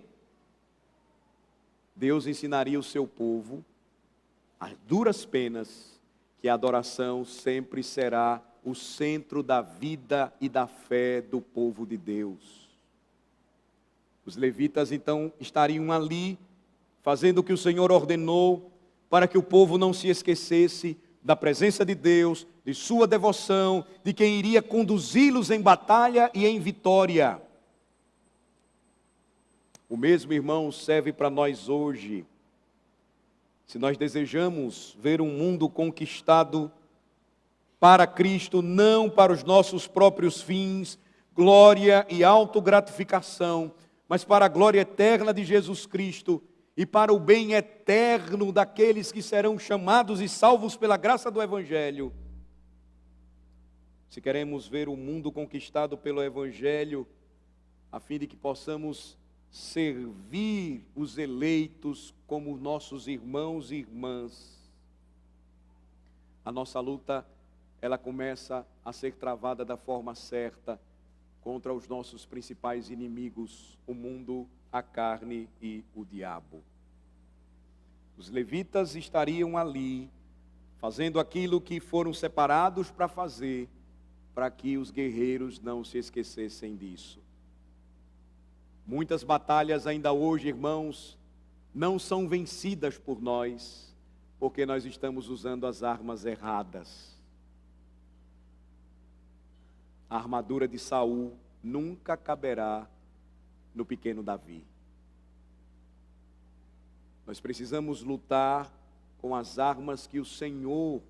Deus ensinaria o seu povo, às duras penas, que a adoração sempre será o centro da vida e da fé do povo de Deus. Os levitas então estariam ali, fazendo o que o Senhor ordenou, para que o povo não se esquecesse da presença de Deus, de sua devoção, de quem iria conduzi-los em batalha e em vitória. O mesmo, irmão, serve para nós hoje. Se nós desejamos ver um mundo conquistado para Cristo, não para os nossos próprios fins, glória e autogratificação, mas para a glória eterna de Jesus Cristo e para o bem eterno daqueles que serão chamados e salvos pela graça do Evangelho. Se queremos ver o mundo conquistado pelo Evangelho, a fim de que possamos servir os eleitos como nossos irmãos e irmãs, a nossa luta, ela começa a ser travada da forma certa contra os nossos principais inimigos, o mundo, a carne e o diabo. Os levitas estariam ali, fazendo aquilo que foram separados para fazer, para que os guerreiros não se esquecessem disso. Muitas batalhas ainda hoje, irmãos, não são vencidas por nós, porque nós estamos usando as armas erradas. A armadura de Saul nunca caberá no pequeno Davi. Nós precisamos lutar com as armas que o Senhor,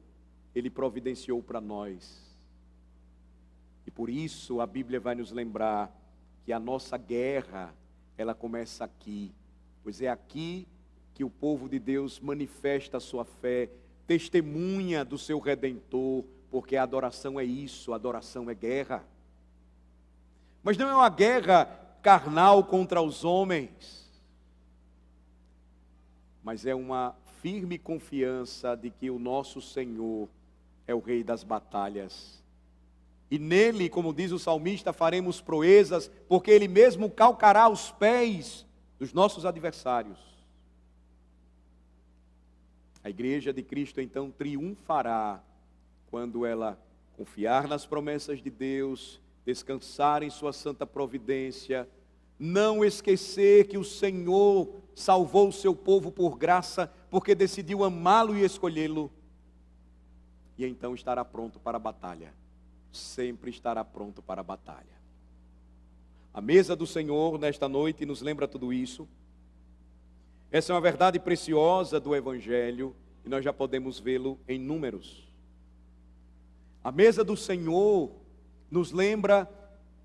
Ele providenciou para nós. E por isso a Bíblia vai nos lembrar que a nossa guerra, ela começa aqui, pois é aqui que o povo de Deus manifesta a sua fé, testemunha do seu Redentor, porque a adoração é isso, a adoração é guerra. Mas não é uma guerra carnal contra os homens, mas é uma firme confiança de que o nosso Senhor é o Rei das batalhas. E nele, como diz o salmista, faremos proezas, porque Ele mesmo calcará os pés dos nossos adversários. A igreja de Cristo então triunfará quando ela confiar nas promessas de Deus, descansar em sua santa providência, não esquecer que o Senhor salvou o seu povo por graça, porque decidiu amá-lo e escolhê-lo, e então estará pronto para a batalha. Sempre estará pronto para a batalha. A mesa do Senhor nesta noite nos lembra tudo isso. Essa é uma verdade preciosa do Evangelho, e nós já podemos vê-lo em Números. A mesa do Senhor nos lembra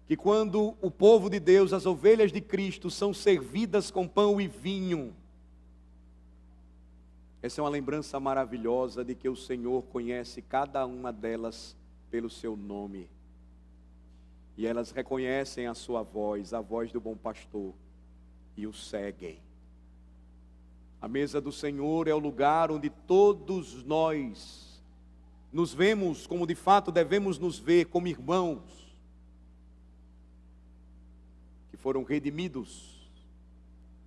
que quando o povo de Deus, as ovelhas de Cristo, são servidas com pão e vinho, essa é uma lembrança maravilhosa de que o Senhor conhece cada uma delas pelo seu nome. E elas reconhecem a sua voz, a voz do bom pastor, e o seguem. A mesa do Senhor é o lugar onde todos nós nos vemos como de fato devemos nos ver, como irmãos que foram redimidos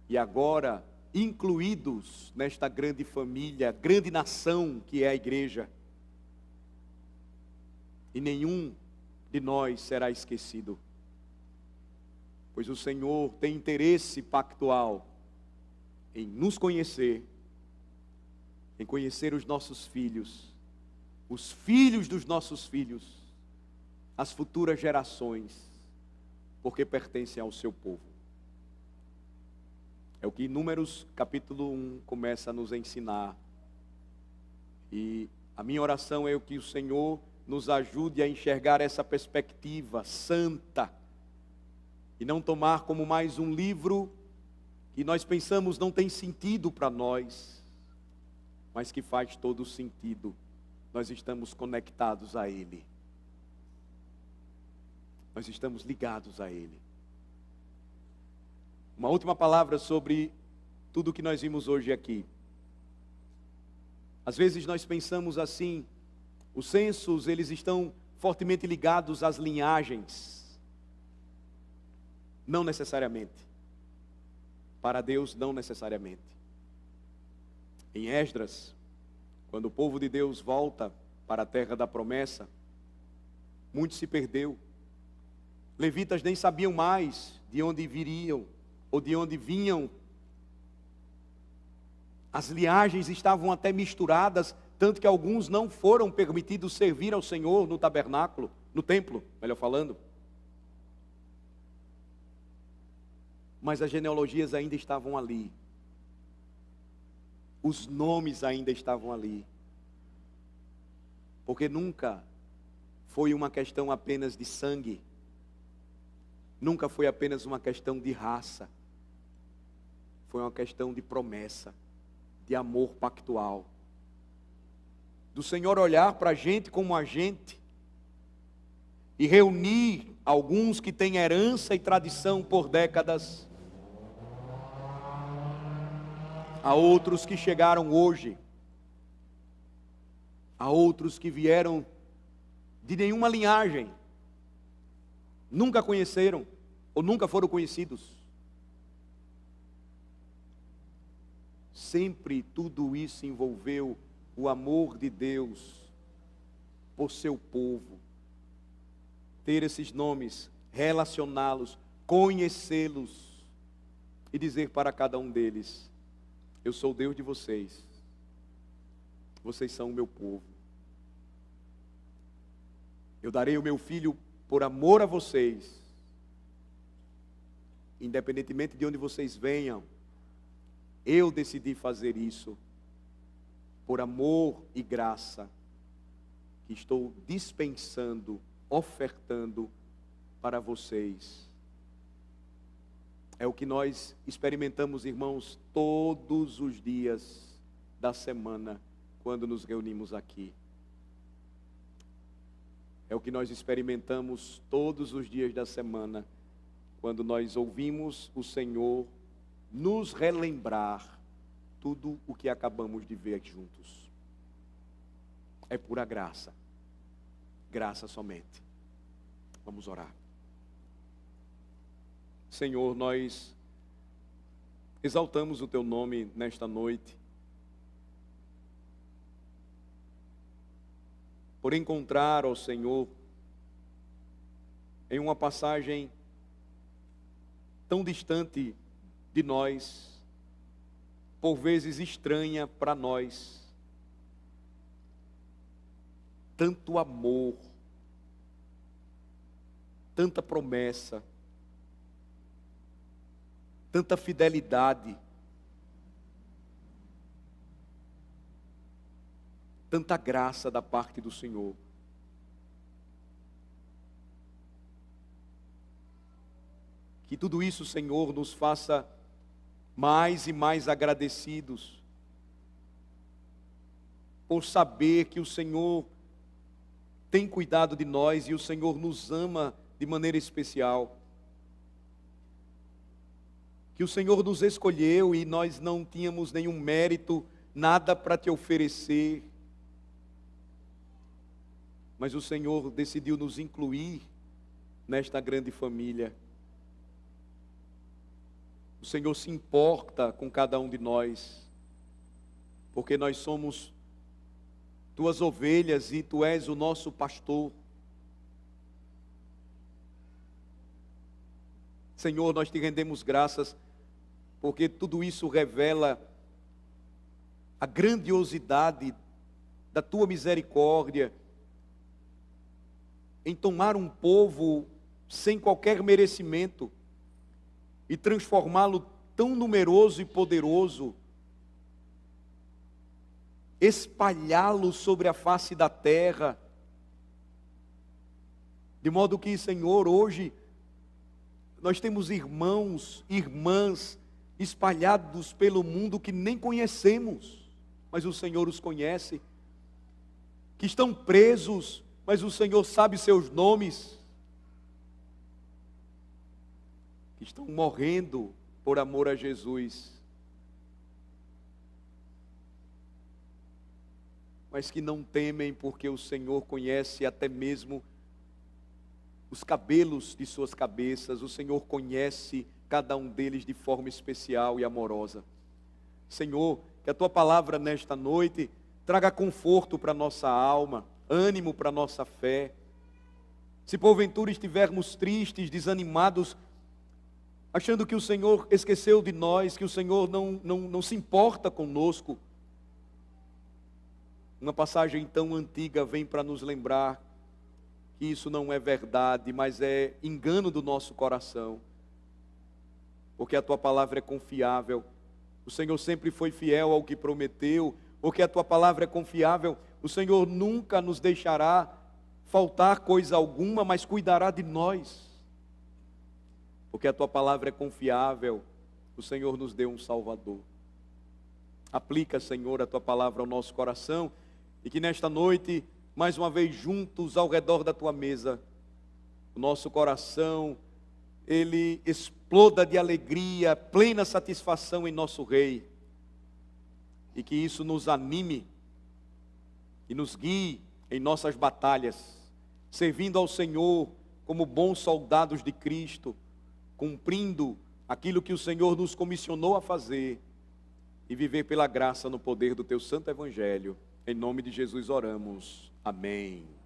e agora incluídos nesta grande família, grande nação que é a igreja. E nenhum de nós será esquecido, pois o Senhor tem interesse pactual em nos conhecer, em conhecer os nossos filhos, os filhos dos nossos filhos, as futuras gerações, porque pertencem ao seu povo. É o que Números capítulo 1 começa a nos ensinar. E a minha oração é que o Senhor nos ajude a enxergar essa perspectiva santa e não tomar como mais um livro que nós pensamos não tem sentido para nós, mas que faz todo sentido. Nós estamos conectados a Ele. Nós estamos ligados a Ele. Uma última palavra sobre tudo o que nós vimos hoje aqui. Às vezes nós pensamos assim, os censos, eles estão fortemente ligados às linhagens. Não necessariamente. Para Deus, não necessariamente. Em Esdras, quando o povo de Deus volta para a terra da promessa, muito se perdeu. Levitas nem sabiam mais de onde viriam ou de onde vinham. As linhagens estavam até misturadas, tanto que alguns não foram permitidos servir ao Senhor no tabernáculo, no templo, melhor falando. Mas as genealogias ainda estavam ali. Os nomes ainda estavam ali. Porque nunca foi uma questão apenas de sangue. Nunca foi apenas uma questão de raça. Foi uma questão de promessa, de amor pactual. Do Senhor olhar para a gente como a gente e reunir alguns que têm herança e tradição por décadas, a outros que chegaram hoje, a outros que vieram de nenhuma linhagem, nunca conheceram ou nunca foram conhecidos. Sempre tudo isso envolveu o amor de Deus por seu povo. Ter esses nomes, relacioná-los, conhecê-los e dizer para cada um deles: eu sou o Deus de vocês, vocês são o meu povo. Eu darei o meu filho por amor a vocês, independentemente de onde vocês venham. Eu decidi fazer isso por amor e graça, que estou dispensando, ofertando para vocês. É o que nós experimentamos, irmãos, todos os dias da semana, quando nos reunimos aqui. É o que nós experimentamos todos os dias da semana, quando nós ouvimos o Senhor nos relembrar tudo o que acabamos de ver juntos. É pura graça. Graça somente. Vamos orar. Senhor, nós exaltamos o Teu nome nesta noite, por encontrar, ó Senhor, em uma passagem tão distante de nós, por vezes estranha para nós, tanto amor, tanta promessa, tanta fidelidade, tanta graça da parte do Senhor. Que tudo isso, Senhor, nos faça mais e mais agradecidos por saber que o Senhor tem cuidado de nós e o Senhor nos ama de maneira especial. Que o Senhor nos escolheu e nós não tínhamos nenhum mérito, nada para te oferecer. Mas o Senhor decidiu nos incluir nesta grande família. O Senhor se importa com cada um de nós, porque nós somos tuas ovelhas e tu és o nosso pastor. Senhor, nós te rendemos graças, porque tudo isso revela a grandiosidade da tua misericórdia em tomar um povo sem qualquer merecimento e transformá-lo tão numeroso e poderoso, espalhá-lo sobre a face da terra, de modo que, Senhor, hoje nós temos irmãos, irmãs espalhados pelo mundo que nem conhecemos, mas o Senhor os conhece, que estão presos, mas o Senhor sabe seus nomes, que estão morrendo por amor a Jesus, mas que não temem porque o Senhor conhece até mesmo os cabelos de suas cabeças, o Senhor conhece cada um deles de forma especial e amorosa. Senhor, que a Tua palavra nesta noite traga conforto para a nossa alma, ânimo para a nossa fé. Se porventura estivermos tristes, desanimados, achando que o Senhor esqueceu de nós, que o Senhor não se importa conosco, uma passagem tão antiga vem para nos lembrar que isso não é verdade, mas é engano do nosso coração, porque a Tua palavra é confiável, o Senhor sempre foi fiel ao que prometeu, porque a Tua palavra é confiável, o Senhor nunca nos deixará faltar coisa alguma, mas cuidará de nós, porque a Tua palavra é confiável, o Senhor nos deu um Salvador. Aplica, Senhor, a Tua palavra ao nosso coração, e que nesta noite, mais uma vez juntos ao redor da Tua mesa, o nosso coração, ele exploda de alegria, plena satisfação em nosso Rei, e que isso nos anime, e nos guie em nossas batalhas, servindo ao Senhor como bons soldados de Cristo, cumprindo aquilo que o Senhor nos comissionou a fazer, e viver pela graça no poder do Teu santo Evangelho. Em nome de Jesus oramos. Amém.